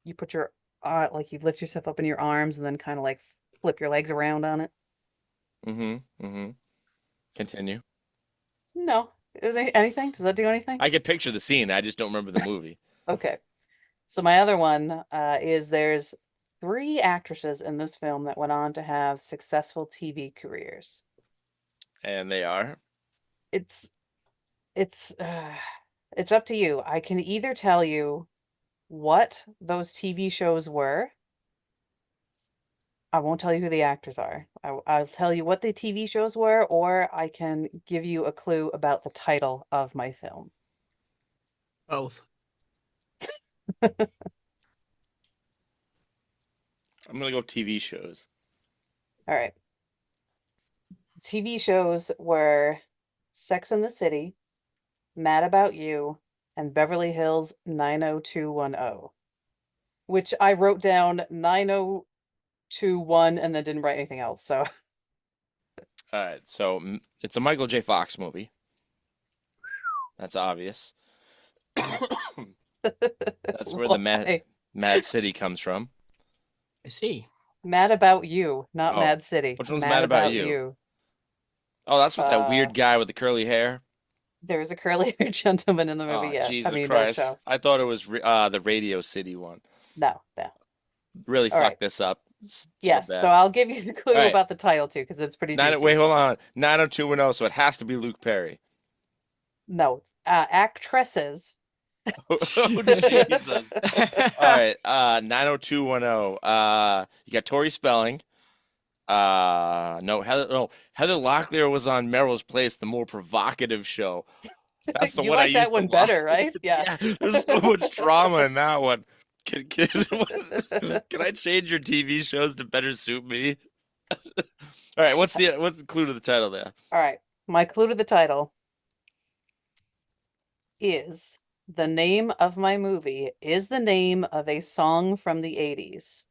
you put your... like, you lift yourself up in your arms and then kind of, like, flip your legs around on it. Continue. No. Is there anything? Does that do anything? I could picture the scene. I just don't remember the movie. Okay. So my other one is there's 3 actresses in this film that went on to have successful TV careers. And they are? It's up to you. I can either tell you what those TV shows were. I won't tell you who the actors are. I'll tell you what the TV shows were, or I can give you a clue about the title of my film. Both. I'm going to go TV shows. All right. TV shows were Sex and the City, Mad About You, and Beverly Hills 90210, which I wrote down 9021 and then didn't write anything else. So, All right. So it's a Michael J. Fox movie. That's obvious. That's where the Mad City comes from. I see. Mad About You, not Oh, Mad City. which one's Mad About You? Oh, that's with that weird guy with the curly hair. There was a curly-haired gentleman in the movie. Oh, Yeah, Jesus I mean, Christ! show. I thought it was the Radio City one. No. Really All fucked right. this up. Yes, bad. so I'll give you the clue All right. about the title too, because it's pretty juicy. Wait, hold on. 90210. So it has to be Luke Perry. No, actresses. Oh, Jesus. All right. 90210. You got Tori Spelling. No, Heather Locklear was on Merrill's Place, the more provocative show. That's the You one I like that used one to better, watch. right? Yeah. There's so much drama in that one. Can I change your TV shows to better suit me? All right, what's the clue to the title there? All right. My clue to the title is the name of my movie is the name of a song from the 80s.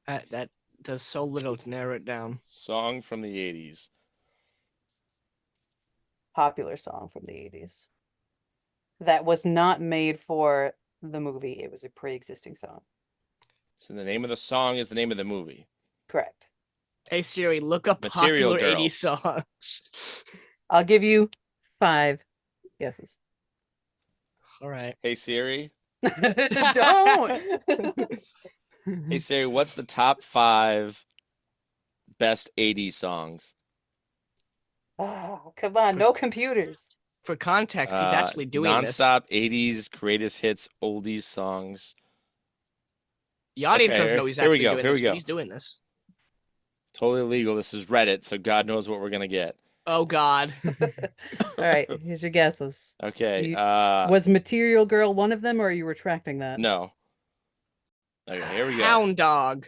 That does so little to narrow it down. Song from the 80s. Popular song from the 80s. That was not made for the movie. It was a pre-existing song. So the name of the song is the name of the movie. Correct. Hey Siri, look up Material popular Girl. 80s songs. I'll give you 5 guesses. All right. Hey Siri. Don't. Hey Siri, what's the top 5 best 80s songs? Oh, come on. No computers. For context, he's actually doing this. Non-stop 80s greatest hits oldies songs. The audience Okay, doesn't know he's here we actually go, doing here we this, go. but he's doing this. Totally legal. This is Reddit, so God knows what we're gonna get. Oh God. All right, here's your guesses. Okay. You- Was Material Girl one of them, or are you retracting that? No. Okay, here we go. Hound Dog.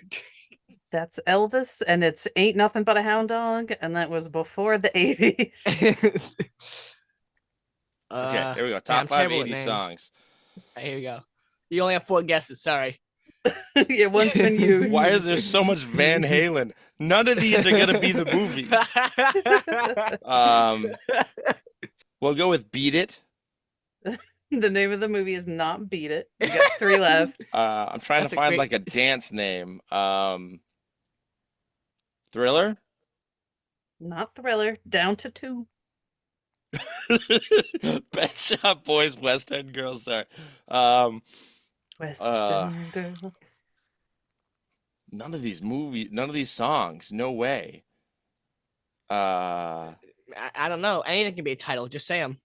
That's Elvis, and it's Ain't Nothing But a Hound Dog, and that was before the 80s. Okay, here we go. man, Top I'm 5 terrible at 80s names. songs. Here we go. You only have 4 guesses. Sorry. Yeah, one's been used. Why is there so much Van Halen? None of these are gonna be the movie. We'll go with Beat It. The name of the movie is not Beat It. You got 3 left. I'm trying That's to a find great- like a dance name. Thriller? Not Thriller. Down to 2. Pet Shop Boys, West End Girls. Sorry. Um, Western Girls. none of these songs. No way. I don't know. Anything can be a title. Just say them.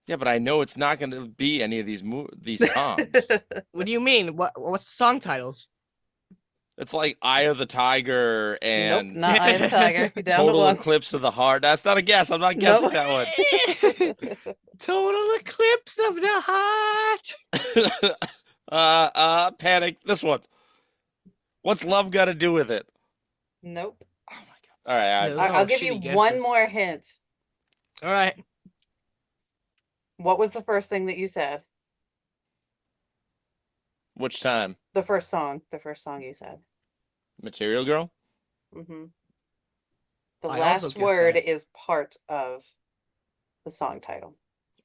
Yeah, but I know it's not going to be any of these songs. What do you mean? What's the song titles? It's like Eye of the Tiger Nope, and not Eye of the Tiger. You're down to Total 1. Eclipse of the Heart. That's not a guess. I'm not guessing that one. Total Eclipse of the Heart. Panic. This one. What's love got to do with it? Nope. Oh my god. All right. Those I'll are give you shitty one guesses. more hint. All right. What was the first thing that you said? Which time? The first song. The first song you said. Material Girl? Mm-hmm. The I also last guessed word that. is part of the song title.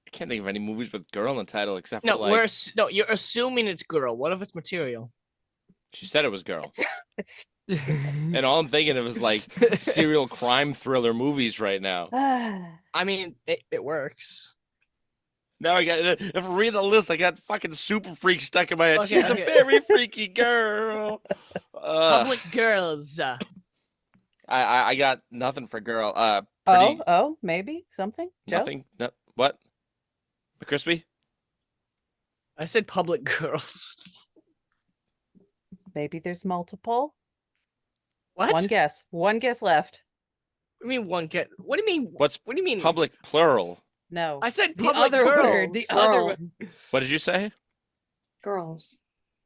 I can't think of any movies with girl in the title except No, for like you're assuming it's girl. What if it's material? she said it was girl. It's- And all I'm thinking of is like serial crime thriller movies right now. I mean, it works. Now I got if I read the list, I got fucking Super Freak stuck in my head. Okay, She's okay. a very freaky girl. Public girls. I got nothing for girl. Maybe something. Joe? Nothing. No, what? McCrispy? I said public girls. Maybe there's multiple. What? One guess. One guess left. What do you mean one get? What do you mean? What's What do you mean? public plural? No. I said the public other girls. word. The other Girl. word. What did you say? Girls.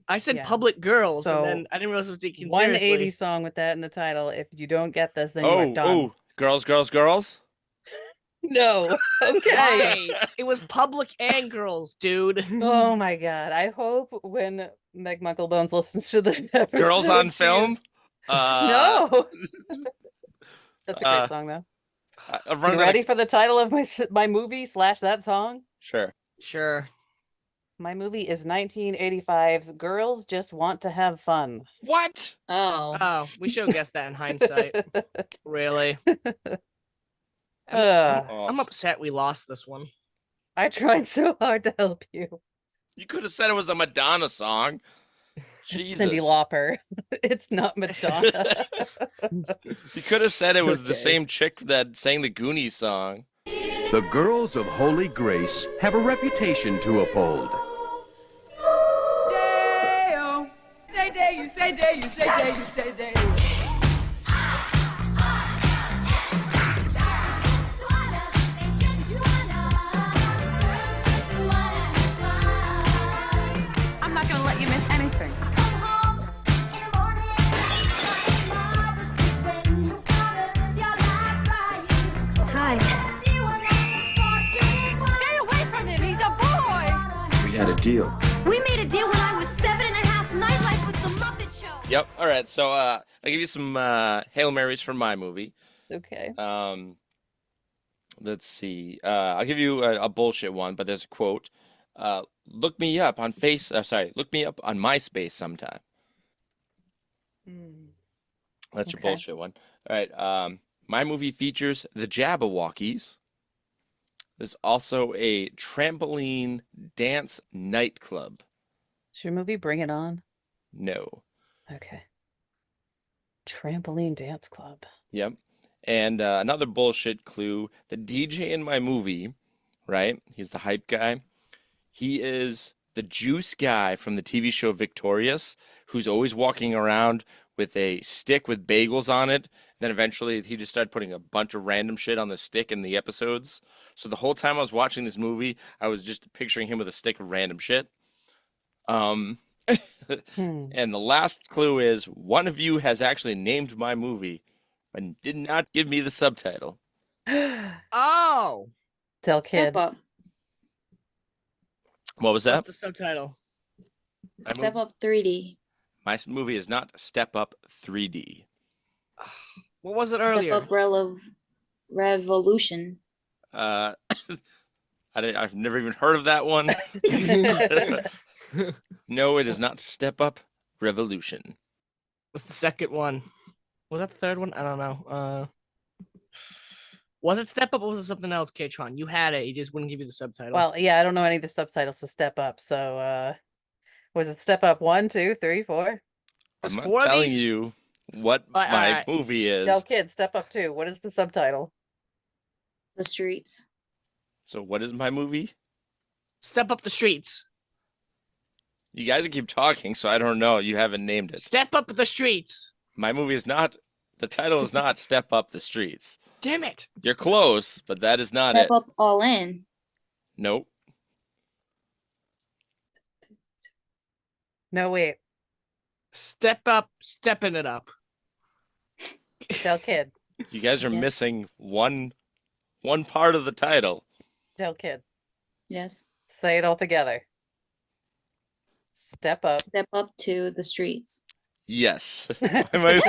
I said Yeah. public girls, So, and then I didn't realize it was taken 180 seriously. song with that in the title. If you don't get this, then you are done. Oh, girls, girls, girls. No. Okay. Right. It was public and girls, dude. Oh my god. I hope when Meg Mucklebones listens to this episode. Girls on she Film. is- No. That's a great uh, song, though. I'm You running ready for the title of my movie / that song? Sure. Sure. My movie is 1985's Girls Just Want to Have Fun. What? Oh. Oh, we should have guessed that in hindsight. Really? Ugh. I'm upset we lost this one. I tried so hard to help you. You could have said it was a Madonna song. It's Jesus. Cyndi Lauper. It's not Madonna. You could have said it was the Okay. same chick that sang the Goonies song. The girls of Holy Grace have a reputation to uphold. Day-o. Say day, you say day, you say day, you say day. I'm not gonna let you miss anything. Hi. Stay away from him, he's a boy. We had a deal. We made a deal when I was 7.5. Nightlife with the Muppet Show. Yep. All right. So I'll give you some Hail Marys from my movie. Okay. Let's see. I'll give you a bullshit one, but there's a quote. Look me up on look me up on MySpace sometime. That's your Okay. bullshit one. All right. My movie features the Jabberwockies. There's also a trampoline dance nightclub. Is your movie Bring It On? No. Okay. Trampoline Dance Club. Yep. And another bullshit clue. The DJ in my movie, right? He's the hype guy. He is the juice guy from the TV show Victorious, who's always walking around with a stick with bagels on it. Then eventually he just started putting a bunch of random shit on the stick in the episodes. So the whole time I was watching this movie, I was just picturing him with a stick of random shit. And the last clue is one of you has actually named my movie, but did not give me the subtitle. Oh, Tell Step Kid. Up. What was that? what's the subtitle? Step Up 3D. My movie is not Step Up 3D. What was it Step earlier? Up Revolution. I I've never even heard of that one. No, it is not Step Up Revolution. What's the second one? Was that the third one? I don't know. Was it Step Up or was it something else, K-Tron? You had it, he just wouldn't give you the subtitle. Well, yeah, I don't know any of the subtitles to Step Up, so was it Step Up 1, 2, 3, 4? There's I'm four not of telling these? you what All my right. movie is. Del Kid, Step Up 2. What is the subtitle? The Streets. So what is my movie? Step Up the Streets. You guys keep talking, so I don't know. You haven't named it. Step Up the Streets. My movie is not. The title is not Step Up the Streets. Damn it. You're close, but that is not Step it. Up All In. Nope. No, wait. Step Up, Stepping It Up. Del Kid. You guys are Yes. missing one part of the title. Del Kid. Yes. Say it all together. Step Up. Step Up to the Streets. Yes. My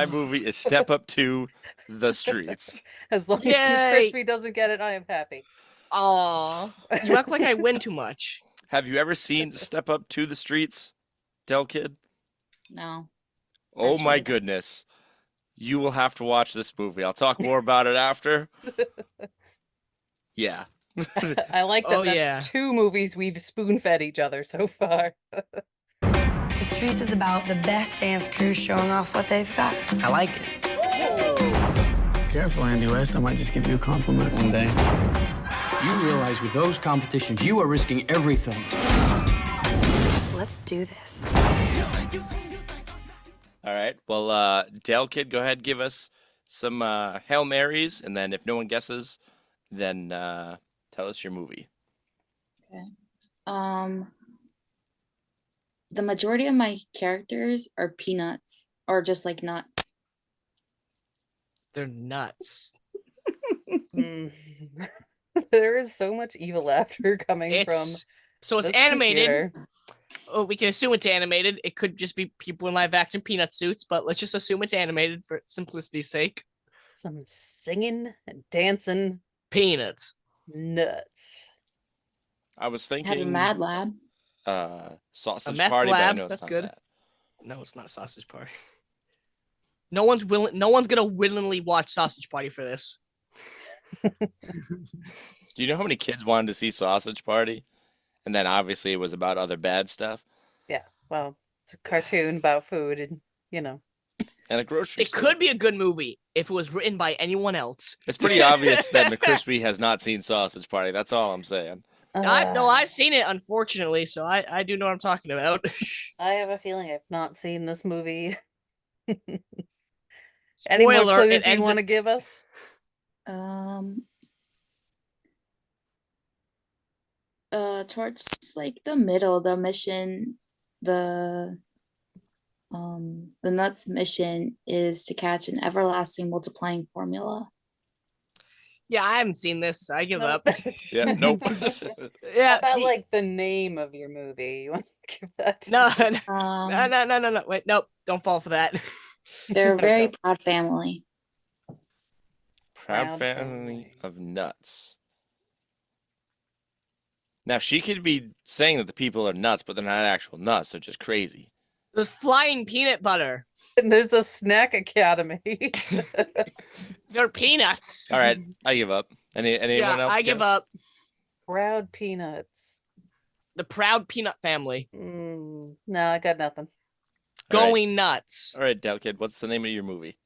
movie is Step Up to the Streets. As long Yay! as McCrispy doesn't get it, I am happy. Aw. You act like I win too much. Have you ever seen Step Up to the Streets, Del Kid? No. Oh That's my right. goodness. You will have to watch this movie. I'll talk more about it after. Yeah. I like that Oh, that's yeah. 2 movies we've spoon-fed each other so far. The Streets is about the best dance crew showing off what they've got. I like it. Careful, Andy West. I might just give you a compliment one day. You realize with those competitions, you are risking everything. Let's do this. All right. Well, Del Kid, go ahead, give us some Hail Marys, and then if no one guesses, then tell us your movie. Okay. The majority of my characters are peanuts or just like nuts. They're nuts. Mm. There is so much evil laughter coming It's so it's this animated. computer. Oh, we can assume it's animated. It could just be people in live action peanut suits, but let's just assume it's animated for simplicity's sake. Some singing and dancing Peanuts. nuts. I was It has a thinking Mad Lab. Sausage meth Party, but I lab, know it's that's not good. that. No, it's not Sausage Party. No one's gonna willingly watch Sausage Party for this. Do you know how many kids wanted to see Sausage Party? And then obviously it was about other bad stuff. Yeah, well, it's a cartoon about food and, you know. And a grocery It store. could be a good movie if it was written by anyone else. It's pretty obvious that McCrispy has not seen Sausage Party. That's all I'm saying. I've seen it, unfortunately, so I do know what I'm talking about. I have a feeling I've not seen this movie. Any more Spoiler, clues it you ends want to give us? Towards like the middle, the mission, the nuts mission is to catch an everlasting multiplying formula. Yeah, I haven't seen this. I give Nope. up. Yeah, nope. Yeah, How about the- like the name of your movie? You want to give that to no, me? no. Wait, nope. Don't fall for that. They're a Okay. very proud family. Proud Proud family of nuts. Now she could be saying that the people are nuts, but they're not actual nuts. They're just crazy. There's flying peanut butter. And there's a snack academy. They're peanuts. All right, I give up. Anyone Yeah, else? I give guess? up. Proud Peanuts. The Proud Peanut Family. No, I got nothing. All right. Going nuts. All right, Del Kid, what's the name of your movie?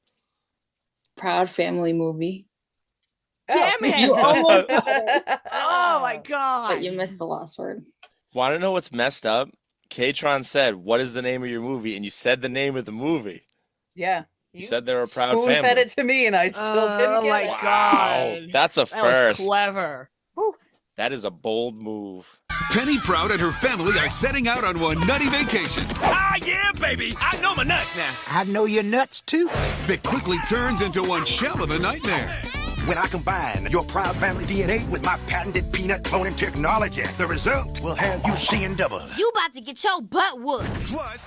Proud family movie. Damn it! You almost said it, Oh my god! but you missed the last word. Want to know what's messed up? K-Tron said, "What is the name of your movie?" And you said the name of the movie. Yeah. You said they were a proud spoon-fed family. it to me and I still didn't Oh get my it. Wow, god! that's a That was first. clever. That is a bold move. Penny Proud and her family are setting out on one nutty vacation Ah, yeah, baby. I know my nuts now. I know your nuts, too. that quickly turns into one shell of a nightmare. When I combine your proud family DNA with my patented peanut cloning technology, the result will have you seeing double. You about to get your butt whooped. Plus,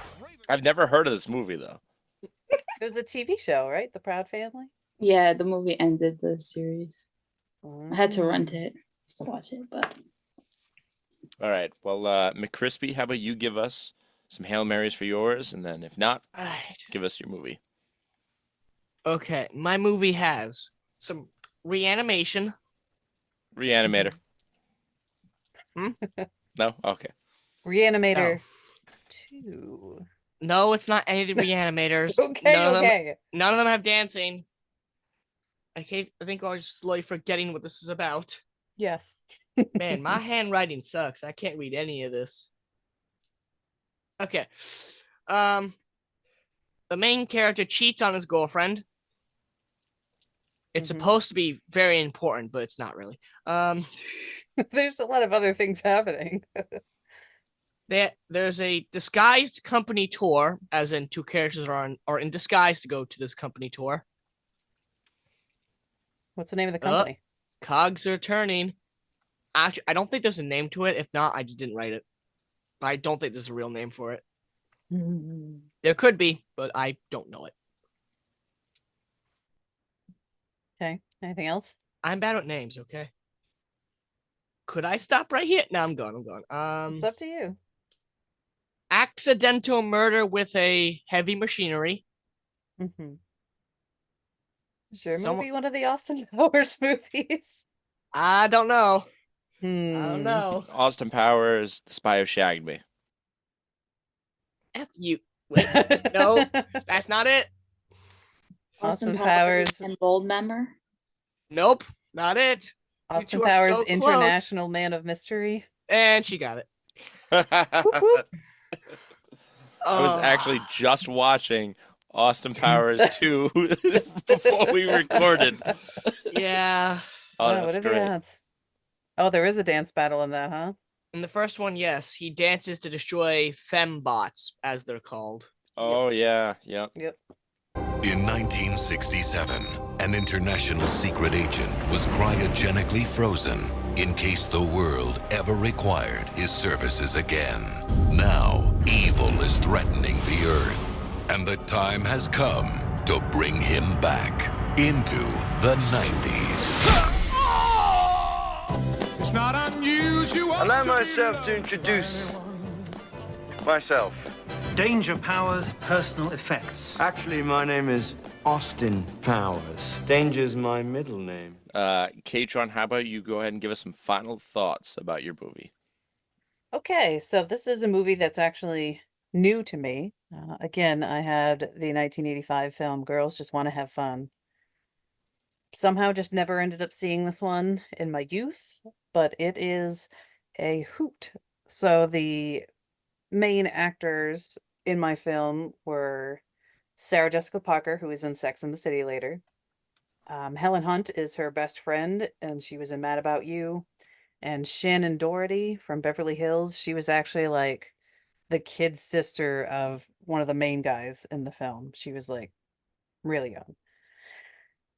I've never heard of this movie though. It was a TV show, right? The Proud Family? Yeah, the movie ended the series. I had to rent it just to watch it, but All right. Well, McCrispy, how about you give us some Hail Marys for yours, and then if not, Alright. give us your movie. Okay, my movie has some reanimation. Reanimator. Hmm? No? Okay. Reanimator 2. No, it's not any of the reanimators. Okay, okay. None of them have dancing. I think I was slowly forgetting what this is about. Yes. Man, my handwriting sucks. I can't read any of this. Okay. The main character cheats on his girlfriend. It's supposed to be very important, but it's not really. There's a lot of other things happening. There's a disguised company tour, as in two characters are in disguise to go to this company tour. What's the name of the company? Cogs are turning. Actually, I don't think there's a name to it. If not, I just didn't write it. I don't think there's a real name for it. There could be, but I don't know it. Okay. Anything else? I'm bad at names, okay? Could I stop right here? No, I'm going. It's up to you. Accidental murder with a heavy machinery. Mm-hmm. Is your movie one of the Austin Powers movies? I don't know. I Hmm. don't know. Austin Powers, The Spy Who Shagged Me. F you. Wait, no, that's not it. Austin Powers and Goldmember. Nope, not it. You Austin two are Powers, so close. International Man of Mystery. And she got it. I was actually just watching Austin Powers 2 before we recorded. Yeah. Oh, Wow, that's what are the great. odds? Oh, there is a dance battle in that, huh? In the first one, yes, he dances to destroy fembots, as they're called. Oh, yeah. Yep. Yep. In 1967, an international secret agent was cryogenically frozen in case the world ever required his services again. Now, evil is threatening the Earth, and the time has come to bring him back into the 90s. It's not unusual. Allow myself to introduce myself. Danger Powers Personal Effects. Actually, my name is Austin Powers. Danger's my middle name. K-Tron, how about you go ahead and give us some final thoughts about your movie? Okay, so this is a movie that's actually new to me. Again, I had the 1985 film Girls Just Want to Have Fun. Somehow just never ended up seeing this one in my youth, but it is a hoot. So the main actors in my film were Sarah Jessica Parker, who is in Sex and the City later. Helen Hunt is her best friend, and she was in Mad About You. And Shannon Doherty from Beverly Hills, she was actually like the kid sister of one of the main guys in the film. She was like really young,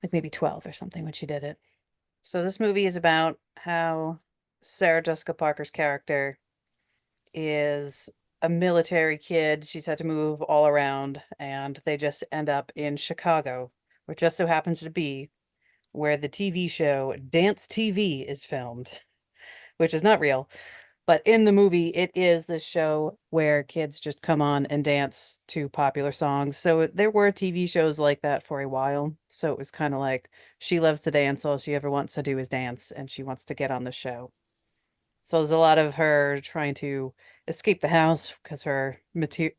like maybe 12 or something when she did it. So this movie is about how Sarah Jessica Parker's character is a military kid. She's had to move all around, and they just end up in Chicago, which just so happens to be where the TV show Dance TV is filmed, which is not real. But in the movie, it is this show where kids just come on and dance to popular songs. So there were TV shows like that for a while. So it was kind of like she loves to dance. All she ever wants to do is dance, and she wants to get on the show. So there's a lot of her trying to escape the house because her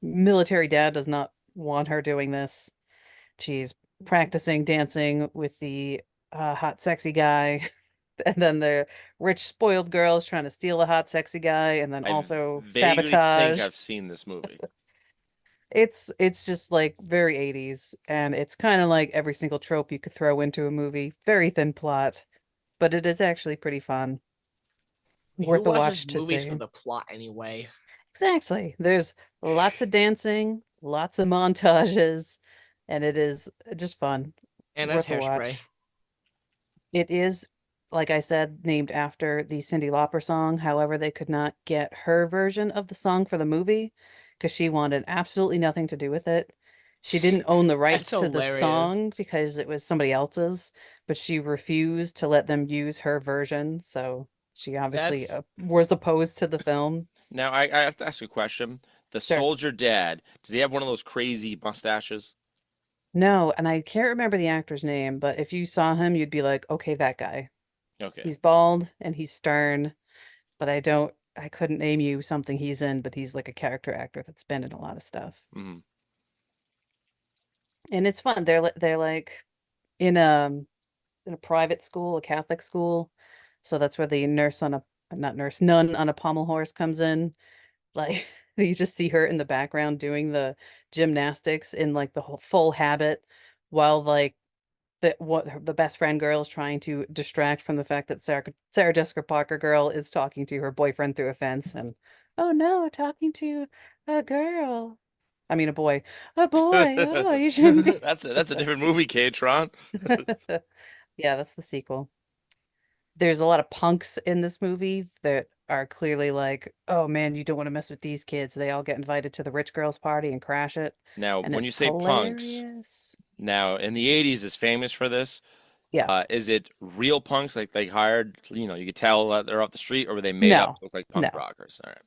military dad does not want her doing this. She's practicing dancing with the hot, sexy guy. And then the rich, spoiled girl is trying to steal the hot, sexy guy, and then also Vaguely sabotage. think I've seen this movie. It's just like very 80s, and it's kind of like every single trope you could throw into a movie. Very thin plot, but it is actually pretty fun. Worth a Who watch watches to movies see. for the plot anyway? Exactly. There's lots of dancing, lots of montages, and it is just fun. And there's Worth a watch. Hairspray. It is, like I said, named after the Cyndi Lauper song. However, they could not get her version of the song for the movie because she wanted absolutely nothing to do with it. She didn't own the That's rights to the hilarious. song because it was somebody else's, but she refused to let them use her version. So she obviously That's was opposed to the film. Now, I have to ask a question. The Sure. soldier dad, did he have one of those crazy mustaches? No, and I can't remember the actor's name, but if you saw him, you'd be like, okay, that guy. Okay. He's bald and he's stern, but I couldn't name you something he's in, but he's like a character actor that's been in a lot of stuff. Mhm. And it's fun. They're like in a private school, a Catholic school. So that's where the nurse on a not nurse, nun on a pommel horse comes in. Like you just see her in the background doing the gymnastics in like the whole full habit while like the best friend girl is trying to distract from the fact that Sarah Jessica Parker girl is talking to her boyfriend through a fence and oh no, talking to a girl. I mean a boy. A boy. Oh, you shouldn't be. That's a different movie, K-Tron. Yeah, that's the sequel. There's a lot of punks in this movie that are clearly like, oh man, you don't want to mess with these kids. They all get invited to the rich girls party and crash it. Now, And when you it's say punks, hilarious. now in the 80s is famous for this. Yeah. Is it real punks like they hired, you could tell that they're off the street, or were they made up No. to look like punk No. rockers? All right.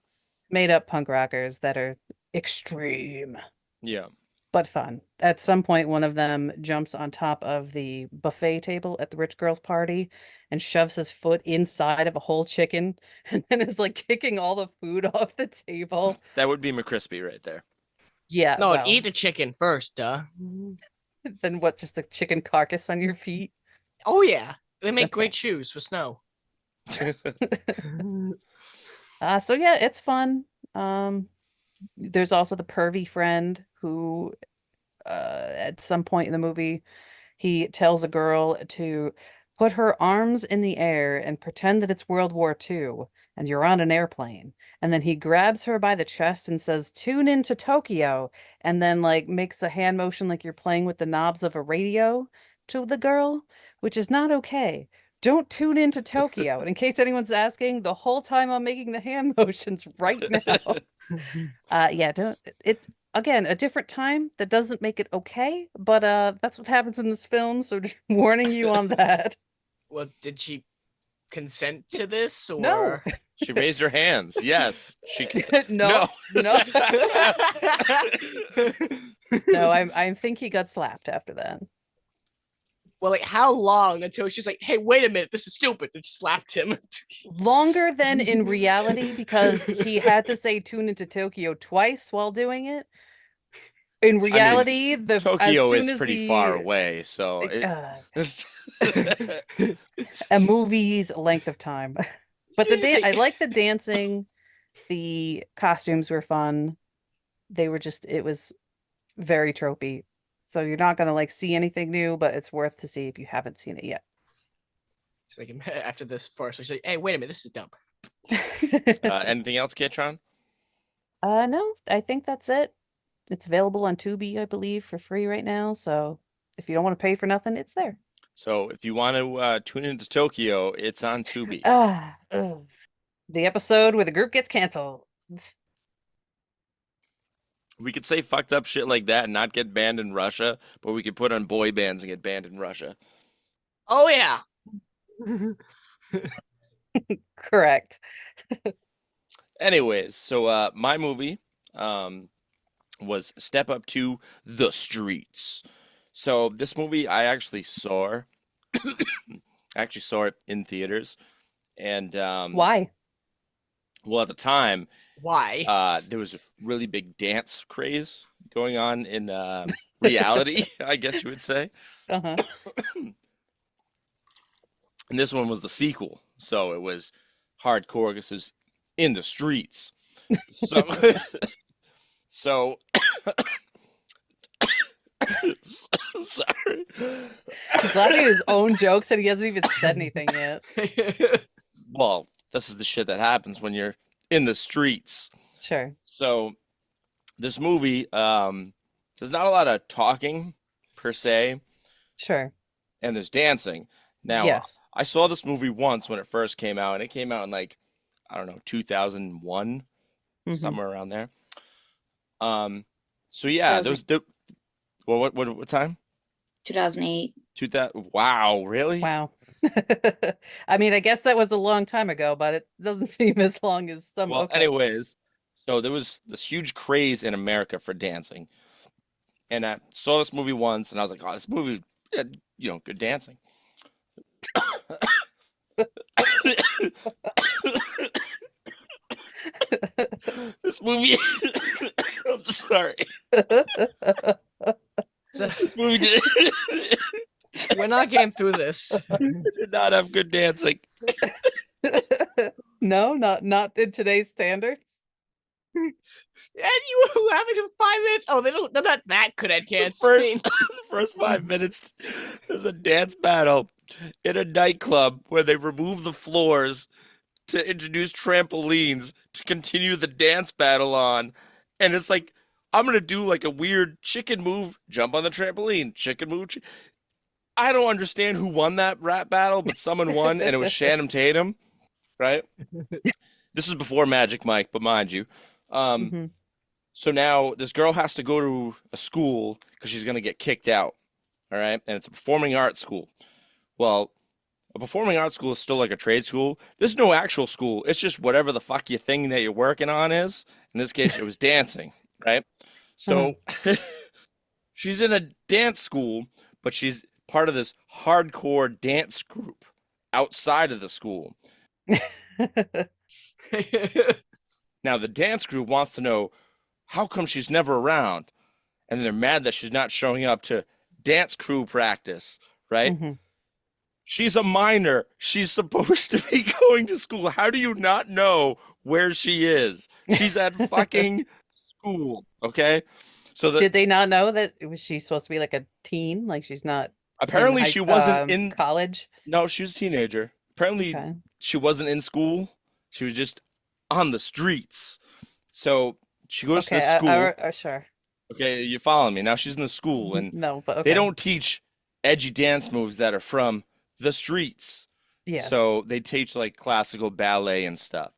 Made up punk rockers that are extreme Yeah. but fun. At some point, one of them jumps on top of the buffet table at the rich girls party and shoves his foot inside of a whole chicken and then is like kicking all the food off the table. That would be McCrispy right there. Yeah, no, well, eat the chicken first, duh. then what, just a chicken carcass on your feet? Oh yeah, they make great shoes for snow. So yeah, it's fun. There's also the pervy friend who at some point in the movie he tells a girl to put her arms in the air and pretend that it's World War II and you're on an airplane. And then he grabs her by the chest and says, "Tune into Tokyo," and then like makes a hand motion like you're playing with the knobs of a radio to the girl, which is not okay. Don't tune into Tokyo. And in case anyone's asking, the whole time I'm making the hand motions right now. Yeah, don't it's again a different time that doesn't make it okay, but that's what happens in this film, so just warning you on that. Well, did she consent to this or No. She raised her hands. Yes, she can. No. No, I think he got slapped after that. Well, like how long until she's like, "Hey, wait a minute, this is stupid," and slapped him. Longer than in reality because he had to say tune into Tokyo twice while doing it. In reality, the as Tokyo soon is as pretty the far away, so a movie's length of time. But I like the dancing. The costumes were fun. They were just, it was very tropey. So you're not gonna like see anything new, but it's worth to see if you haven't seen it yet. So like after this first, she's like, "Hey, wait a minute, this is dumb." Anything else, Kitron? No, I think that's it. It's available on Tubi, I believe, for free right now. So if you don't want to pay for nothing, it's there. So if you want to tune into Tokyo, it's on Tubi. The episode where the group gets canceled. We could say fucked up shit like that and not get banned in Russia, but we could put on boy bands and get banned in Russia. Oh yeah. Correct. Anyways, so my movie was Step Up to the Streets. So this movie I actually saw. I actually saw it in theaters. And why? Well, at the time, why? There was a really big dance craze going on in reality, I guess you would say. Uh-huh. And this one was the sequel, so it was hardcore because it was in the streets. So, so sorry. He's laughing at his own jokes and he hasn't even said anything yet. Well, this is the shit that happens when you're in the streets. Sure. So this movie, there's not a lot of talking per se. Sure. And there's dancing. Now, yes. I saw this movie once when it first came out, and it came out in like, I don't know, 2001, somewhere around there. So yeah, So Well, what time? 2008. 2000. Wow, really? Wow. I mean, I guess that was a long time ago, but it doesn't seem as long as some. Well, Okay. anyways, so there was this huge craze in America for dancing, and I saw this movie once, and I was like, "Oh, this movie, yeah, good dancing." This movie. I'm sorry. This movie did. We're not getting through this. It did not have good dancing. No, not in today's standards. And you were having him 5 minutes. Oh, they're not that good at dancing. The first 5 minutes, there's a dance battle in a nightclub where they remove the floors to introduce trampolines to continue the dance battle on. And it's like, I'm going to do like a weird chicken move, jump on the trampoline, chicken move. I don't understand who won that rap battle, but someone won, and it was Shannon Tatum, right? This was before Magic Mike, but mind you. So now this girl has to go to a school because she's going to get kicked out, all right? And it's a performing arts school. Well, a performing arts school is still like a trade school. There's no actual school. It's just whatever the fuck your thing that you're working on is. In this case, it was dancing, right? So she's in a dance school, but she's part of this hardcore dance group outside of the school. Now, the dance group wants to know how come she's never around, and they're mad that she's not showing up to dance crew practice, right? She's a minor. She's supposed to be going to school. How do you not know where she is? She's at fucking school, okay? So Did they not know that she supposed to be like a teen? Like she's not. Apparently, she wasn't in college. No, she was a teenager. Apparently, she wasn't in school. She was just on the streets. So she goes to the school. Sure. Okay, you're following me. Now she's in the school, and no, but they don't teach edgy dance moves that are from the streets. Yeah. So they teach like classical ballet and stuff.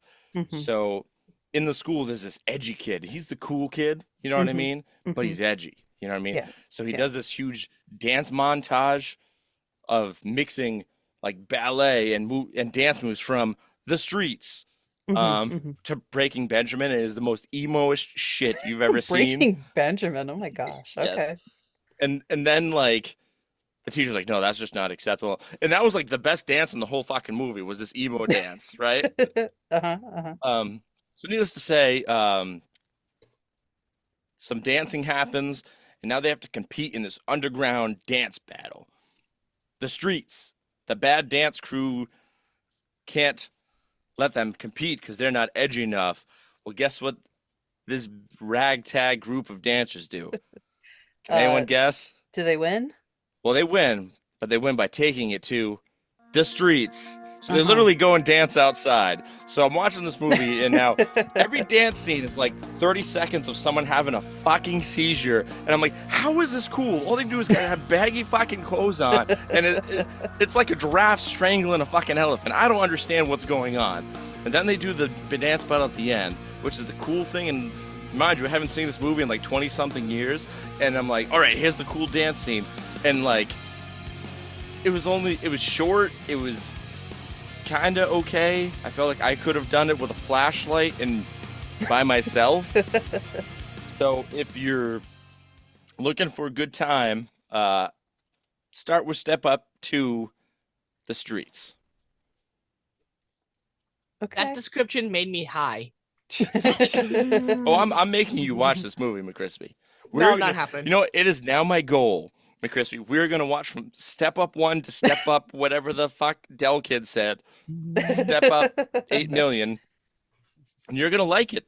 So in the school, there's this edgy kid. He's the cool kid, you know what I mean? But he's edgy, you know what I mean? Yeah. So he does this huge dance montage of mixing like ballet and dance moves from the streets. To Breaking Benjamin. It is the most emo-ish shit you've ever seen. Breaking Benjamin. Oh my gosh. Okay. Yes. And then like the teacher's like, no, that's just not acceptable. And that was like the best dance in the whole fucking movie was this emo dance, right? So needless to say, some dancing happens, and now they have to compete in this underground dance battle. The streets, the bad dance crew can't let them compete because they're not edgy enough. Well, guess what this ragtag group of dancers do? Can anyone guess? Do they win? Well, they win, but they win by taking it to the streets. So they literally go and dance outside. So I'm watching this movie, and now every dance scene is like 30 seconds of someone having a fucking seizure. And I'm like, how is this cool? All they do is kind of have baggy fucking clothes on, and it's like a giraffe strangling a fucking elephant. I don't understand what's going on. And then they do the dance battle at the end, which is the cool thing. And mind you, I haven't seen this movie in like 20-something years. And I'm like, all right, here's the cool dance scene. And like, it was short. It was kind of okay. I felt like I could have done it with a flashlight and by myself. So if you're looking for a good time, start with Step Up to the Streets. Okay. That description made me high. Oh, I'm making you watch this movie, McCrispy. Not happen. You know, it is now my goal, McCrispy. We're gonna watch from Step Up 1 to Step Up whatever the fuck Del Kid said. Step Up 8 million, and you're gonna like it.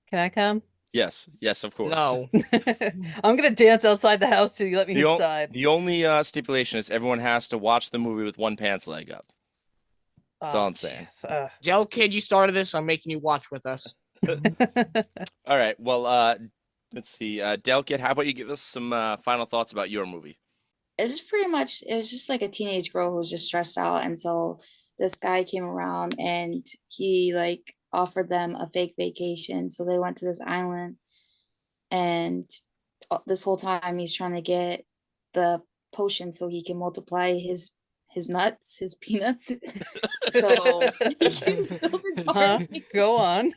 Can I come? Yes, of course. No. I'm gonna dance outside the house till you let me inside. The only stipulation is everyone has to watch the movie with one pants leg up. That's all I'm saying. Del Kid, you started this. I'm making you watch with us. All right. Well, let's see. Del Kid, how about you give us some final thoughts about your movie? It's pretty much, it was just like a teenage girl who was just stressed out. And so this guy came around and he like offered them a fake vacation. So they went to this island and this whole time he's trying to get the potion so he can multiply his nuts, his peanuts. So he can build an army. Go on.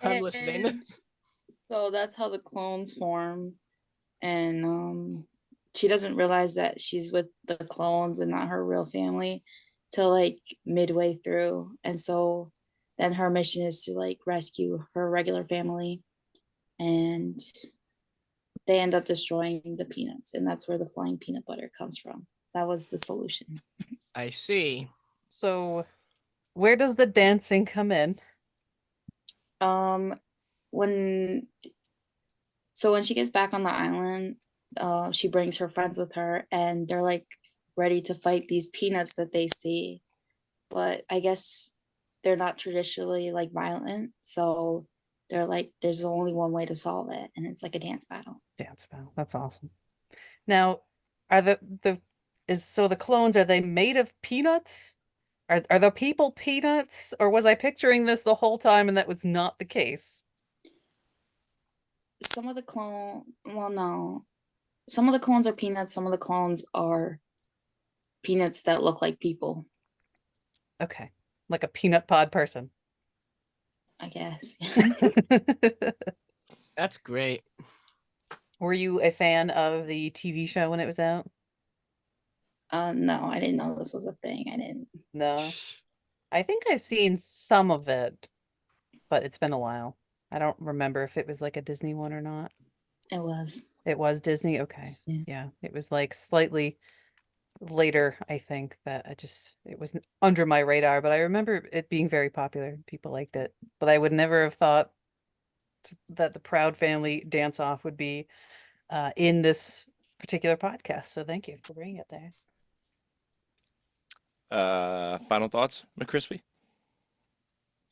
I'm listening. And so that's how the clones form. And she doesn't realize that she's with the clones and not her real family till like midway through. And so then her mission is to like rescue her regular family. And they end up destroying the peanuts, and that's where the flying peanut butter comes from. That was the solution. I see. So, where does the dancing come in? When she gets back on the island, she brings her friends with her, and they're like ready to fight these peanuts that they see. But I guess they're not traditionally like violent, so they're like, there's only one way to solve it, and it's like a dance battle. Dance battle. That's awesome. Now, are the clones, are they made of peanuts? Are the people peanuts, or was I picturing this the whole time and that was not the case? Some of the no. Some of the clones are peanuts, some of the clones are peanuts that look like people. Okay. Like a peanut pod person. I guess. That's great. Were you a fan of the TV show when it was out? No, I didn't know this was a thing. I didn't. No. I think I've seen some of it, but it's been a while. I don't remember if it was like a Disney one or not. It was. It was Disney? Okay. Yeah. It was like slightly later, I think, that it was under my radar, but I remember it being very popular. People liked it. But I would never have thought that the Proud Family dance off would be in this particular podcast. So thank you for bringing it there. Final thoughts, McCrispy?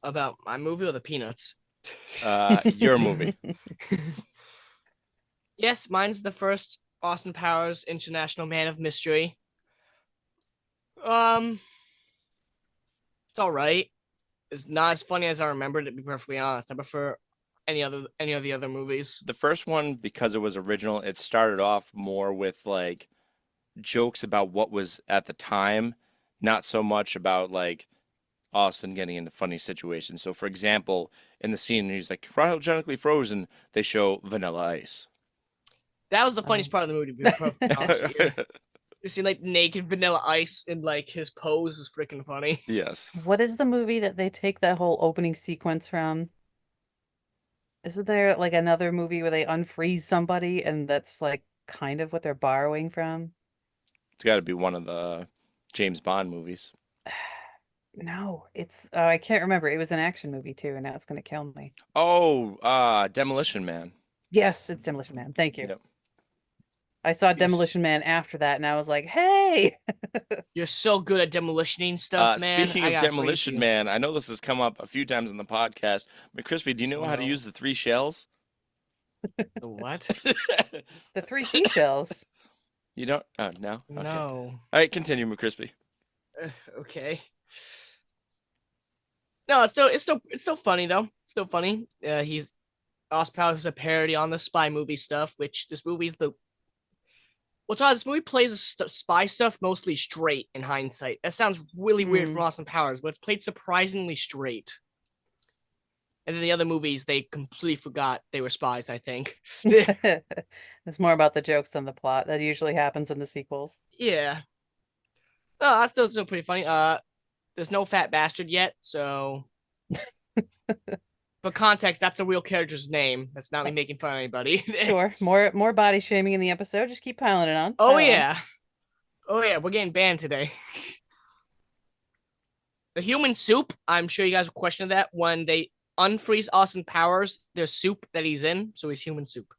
About my movie or the Peanuts? Your movie. Yes, mine's the first Austin Powers International Man of Mystery. It's all right. It's not as funny as I remembered, to be perfectly honest. I prefer any of the other movies. The first one, because it was original, it started off more with like jokes about what was at the time, not so much about like Austin getting into funny situations. So, for example, in the scene he's like cryogenically frozen, they show Vanilla Ice. That was the funniest part of the movie, to be perfectly honest with you. You see, like, naked Vanilla Ice and like his pose is freaking funny. Yes. What is the movie that they take that whole opening sequence from? Isn't there like another movie where they unfreeze somebody and that's like kind of what they're borrowing from? It's got to be one of the James Bond movies. No, it's I can't remember. It was an action movie too, and now it's gonna kill me. Oh, Demolition Man. Yes, it's Demolition Man. Thank you. Yep. I saw Demolition Man after that, and I was like, "Hey, You're so good at demolitioning stuff, man." Speaking of Demolition Man, I know this has come up a few times in the podcast. McCrispy, do you know how to use the 3 shells? The what? The 3 seashells." You don't? Oh, no? Okay. No. All right, continue, McCrispy. Okay. No, it's still funny though. It's still funny. Austin Powers is a parody on the spy movie stuff, which this movie's the. What's odd, this movie plays spy stuff mostly straight in hindsight. That sounds really weird from Austin Powers, but it's played surprisingly straight. And then the other movies, they completely forgot they were spies, I think. It's more about the jokes than the plot. That usually happens in the sequels. Yeah. Oh, that's still pretty funny. There's no fat bastard yet, so. For context, that's a real character's name. That's not me making fun of anybody. Sure. More body shaming in the episode. Just keep piling it on. Oh yeah. Oh yeah, we're getting banned today. The human soup, I'm sure you guys will question that when they unfreeze Austin Powers, there's soup that he's in, so he's human soup.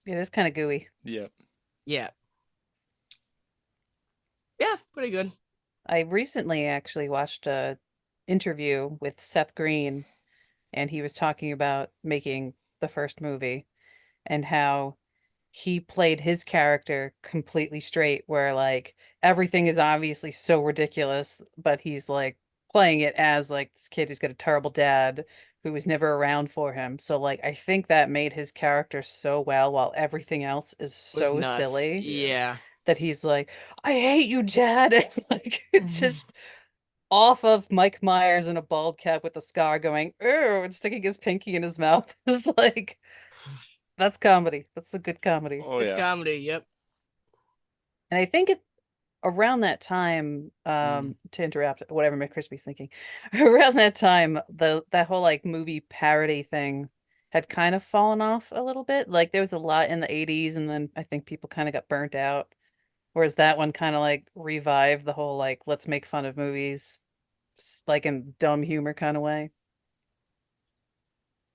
It is kind of gooey. Yep. Yeah. Yeah, pretty good. I recently actually watched a interview with Seth Green, and he was talking about making the first movie and how he played his character completely straight, where like everything is obviously so ridiculous, but he's like playing it as like this kid who's got a terrible dad who was never around for him. So like I think that made his character so well while everything else is Was so nuts. silly Yeah. that he's like, I hate you, Dad. And like it's just off of Mike Myers in a bald cap with a scar going, oh, and sticking his pinky in his mouth. It's like that's comedy. That's a good comedy. Oh It's yeah. comedy. Yep. And I think it around that time, to interrupt whatever McCrispy's thinking, around that time, that whole like movie parody thing had kind of fallen off a little bit. Like there was a lot in the 80s, and then I think people kind of got burnt out. Whereas that one kind of like revived the whole like let's make fun of movies like in dumb humor kind of way.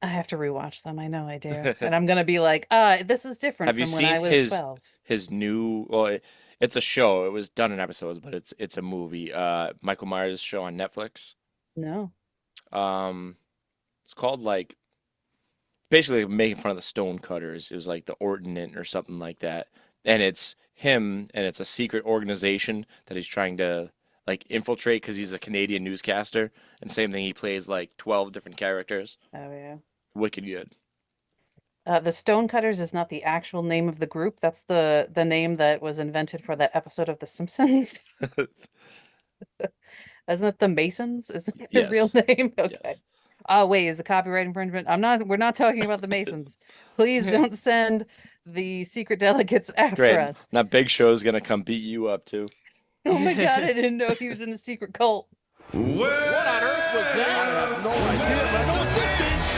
I have to rewatch them. I know I do. And I'm gonna be like, this was different Have you from when I seen was 12. his new? Well, it's a show. It was done in episodes, but it's a movie. Michael Myers show on Netflix. No. It's called like basically making fun of the stonecutters. It was like the Ordinant or something like that. And it's him, and it's a secret organization that he's trying to like infiltrate because he's a Canadian newscaster. And same thing, he plays like 12 different characters. Oh yeah. Wicked good. The Stonecutters is not the actual name of the group. That's the name that was invented for that episode of The Simpsons. Isn't it the Masons? Is it the real Yes. name? Okay. Yes. Oh wait, is it copyright infringement? We're not talking about the Masons. Please don't send the secret delegates after Great. us. Now Big Show's gonna come beat you up too. Oh my god, I didn't know he was in a secret cult. What on earth was that? I have no idea, but I know it did change.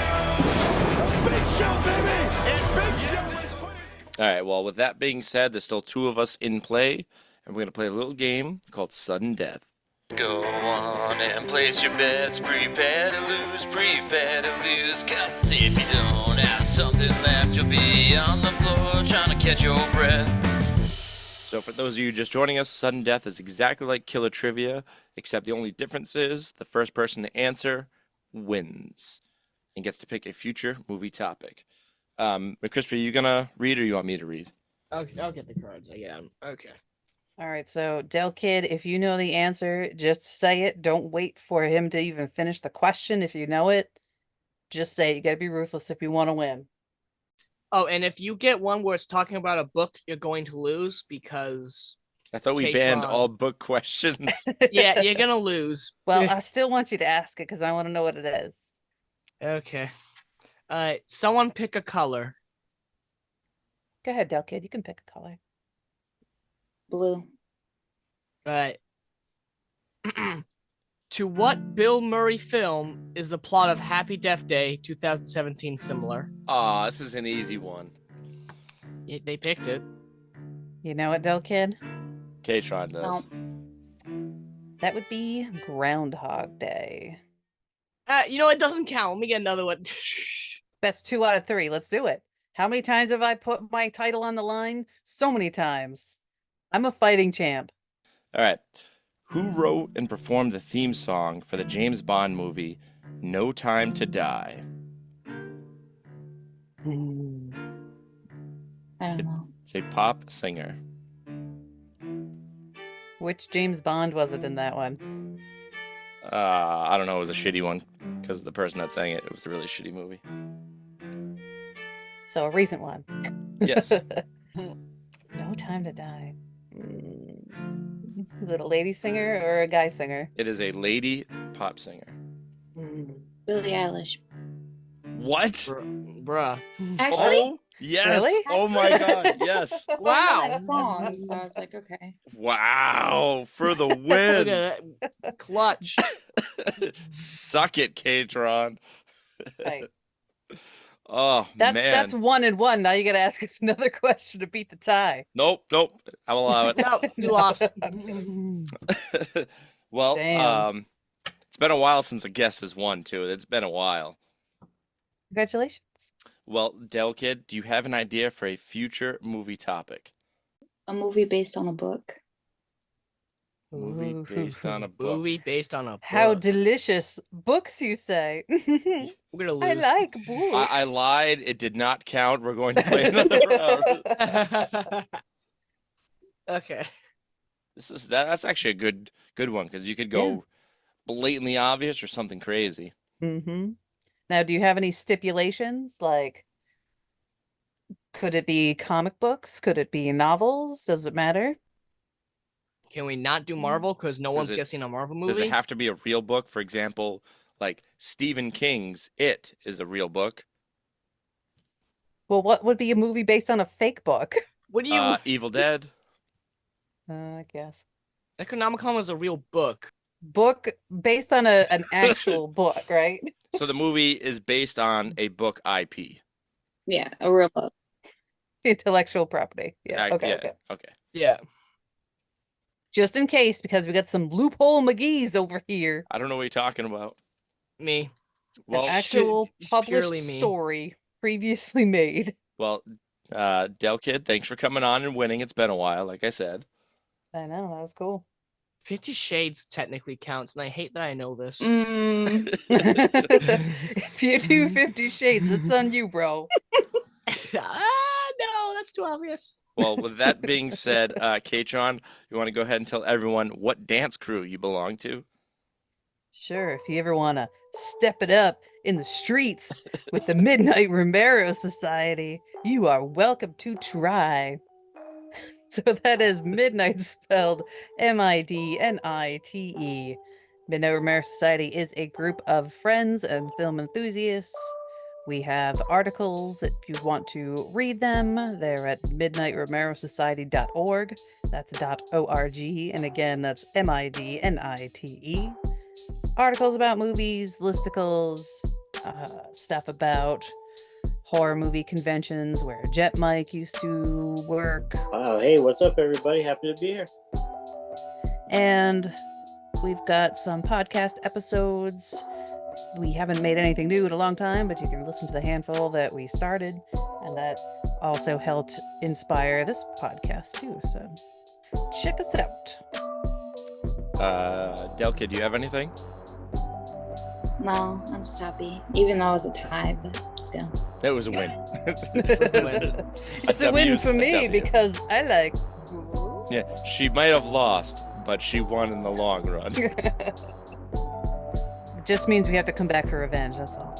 Big Show, baby! And Big Show is putting... All right. Well, with that being said, there's still two of us in play, and we're gonna play a little game called Sudden Death. Go on and place your bets. Prepare to lose. Prepare to lose. 'Cause if you don't have something left, you'll be on the floor trying to catch your breath. So for those of you just joining us, Sudden Death is exactly like Killer Trivia, except the only difference is the first person to answer wins and gets to pick a future movie topic. McCrispy, are you gonna read or you want me to read? I'll get the cards. I got 'em. Okay. All right, so Del Kid, if you know the answer, just say it. Don't wait for him to even finish the question. If you know it, just say it. You gotta be ruthless if you want to win. Oh, and if you get one where it's talking about a book, you're going to lose because I thought we K-Tron. banned all book questions. yeah, you're gonna lose. Well, I still want you to ask it because I want to know what it is. Okay. Someone pick a color. Go ahead, Del Kid. You can pick a color. Blue. Right. To what Bill Murray film is the plot of Happy Death Day 2017 similar? Aw, this is an easy one. They picked it. You know it, Del Kid? K-Tron does. That would be Groundhog Day. You know, it doesn't count. Let me get another one. Best 2 out of 3. Let's do it. How many times have I put my title on the line? So many times. I'm a fighting champ. All right. Who wrote and performed the theme song for the James Bond movie No Time to Die? I don't know. It's a pop singer. Which James Bond was it in that one? I don't know. It was a shitty one because the person that sang it, it was a really shitty movie. So a recent one. Yes. No Time to Die. Is it a lady singer or a guy singer? It is a lady pop singer. Billie Eilish. What? Bruh. Actually? Oh, yes. Really? Oh my God. Yes. Wow. That song. So I was like, okay. Wow. For the Look win. at that. Clutch. Suck it, K-Tron. Right. Oh, That's man. 1-1. Now you gotta ask us another question to beat the tie. Nope. I'll allow it. No, you lost. Well, Damn. it's been a while since a guest has won, too. It's been a while. Congratulations. Well, Del Kid, do you have an idea for a future movie topic? A movie based on a book. Movie based on a book. Movie based on a book. How delicious. Books, you say? We're gonna lose. I like books. I lied. It did not count. We're going to play another round. Okay. That's actually a good one because you could go blatantly obvious or something crazy. Mm-hmm. Now, do you have any stipulations? Like, could it be comic books? Could it be novels? Does it matter? Can we not do Marvel because no one's guessing a Marvel movie? Does it have to be a real book? For example, like Stephen King's It is a real book. Well, what would be a movie based on a fake book? What do you? Evil Dead. I guess. Necronomicon was a real book. Book based on an actual book, right? So the movie is based on a book IP. Yeah, a real book. Intellectual property. Yeah. Okay. Yeah. Just in case, because we got some loophole McGee's over here. I don't know what you're talking about. Me. Well, An actual It's published purely me. story previously made. Well, Del Kid, thanks for coming on and winning. It's been a while, like I said. I know, that was cool. 50 Shades technically counts, and I hate that I know this. If you do 50 Shades, it's on you, bro. No, that's too obvious. Well, with that being said, K-Tron, you want to go ahead and tell everyone what dance crew you belong to? Sure, if you ever want to step it up in the streets with the Midnight Romero Society, you are welcome to try. So that is Midnight spelled Midnite. Midnight Romero Society is a group of friends and film enthusiasts. We have articles that if you want to read them, they're at midnightromerosociety.org. That's .org, and again, that's Midnite. Articles about movies, listicles, stuff about horror movie conventions where Jet Mike used to work. Wow, hey, what's up, everybody? Happy to be here. And we've got some podcast episodes. We haven't made anything new in a long time, but you can listen to the handful that we started, and that also helped inspire this podcast too. So check us out. Delkid, do you have anything? No, I'm just happy. Even though it was a tie, but still. It was a win. It's a win for me because I like. Yeah, she might have lost, but she won in the long run. It just means we have to come back for revenge, that's all.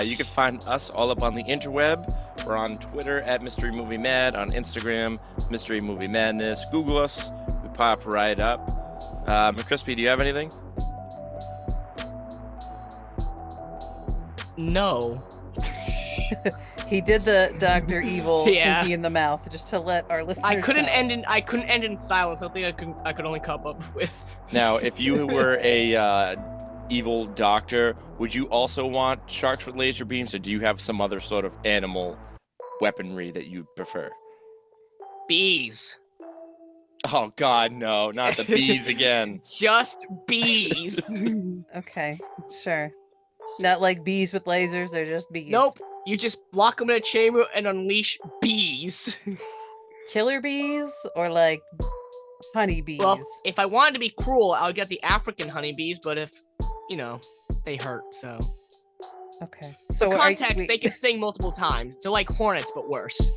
You can find us all up on the interweb. We're on Twitter at Mystery Movie Mad, on Instagram, Mystery Movie Madness. Google us. We pop right up. McCrispy, do you have anything? No. He did the Dr. Evil Yeah. pinky in the mouth just to let our listeners I couldn't know. end in silence. I think I could only come up with. Now, if you were a evil doctor, would you also want sharks with laser beams, or do you have some other sort of animal weaponry that you prefer? Bees. Oh, God, no. Not the bees again. Just bees. Okay, sure. Not like bees with lasers, they're just bees. Nope. You just lock them in a chamber and unleash bees. Killer bees or like honeybees? Well, if I wanted to be cruel, I would get the African honeybees, but if, they hurt, so. Okay. For context, they can sting multiple times. They're like hornets, but worse.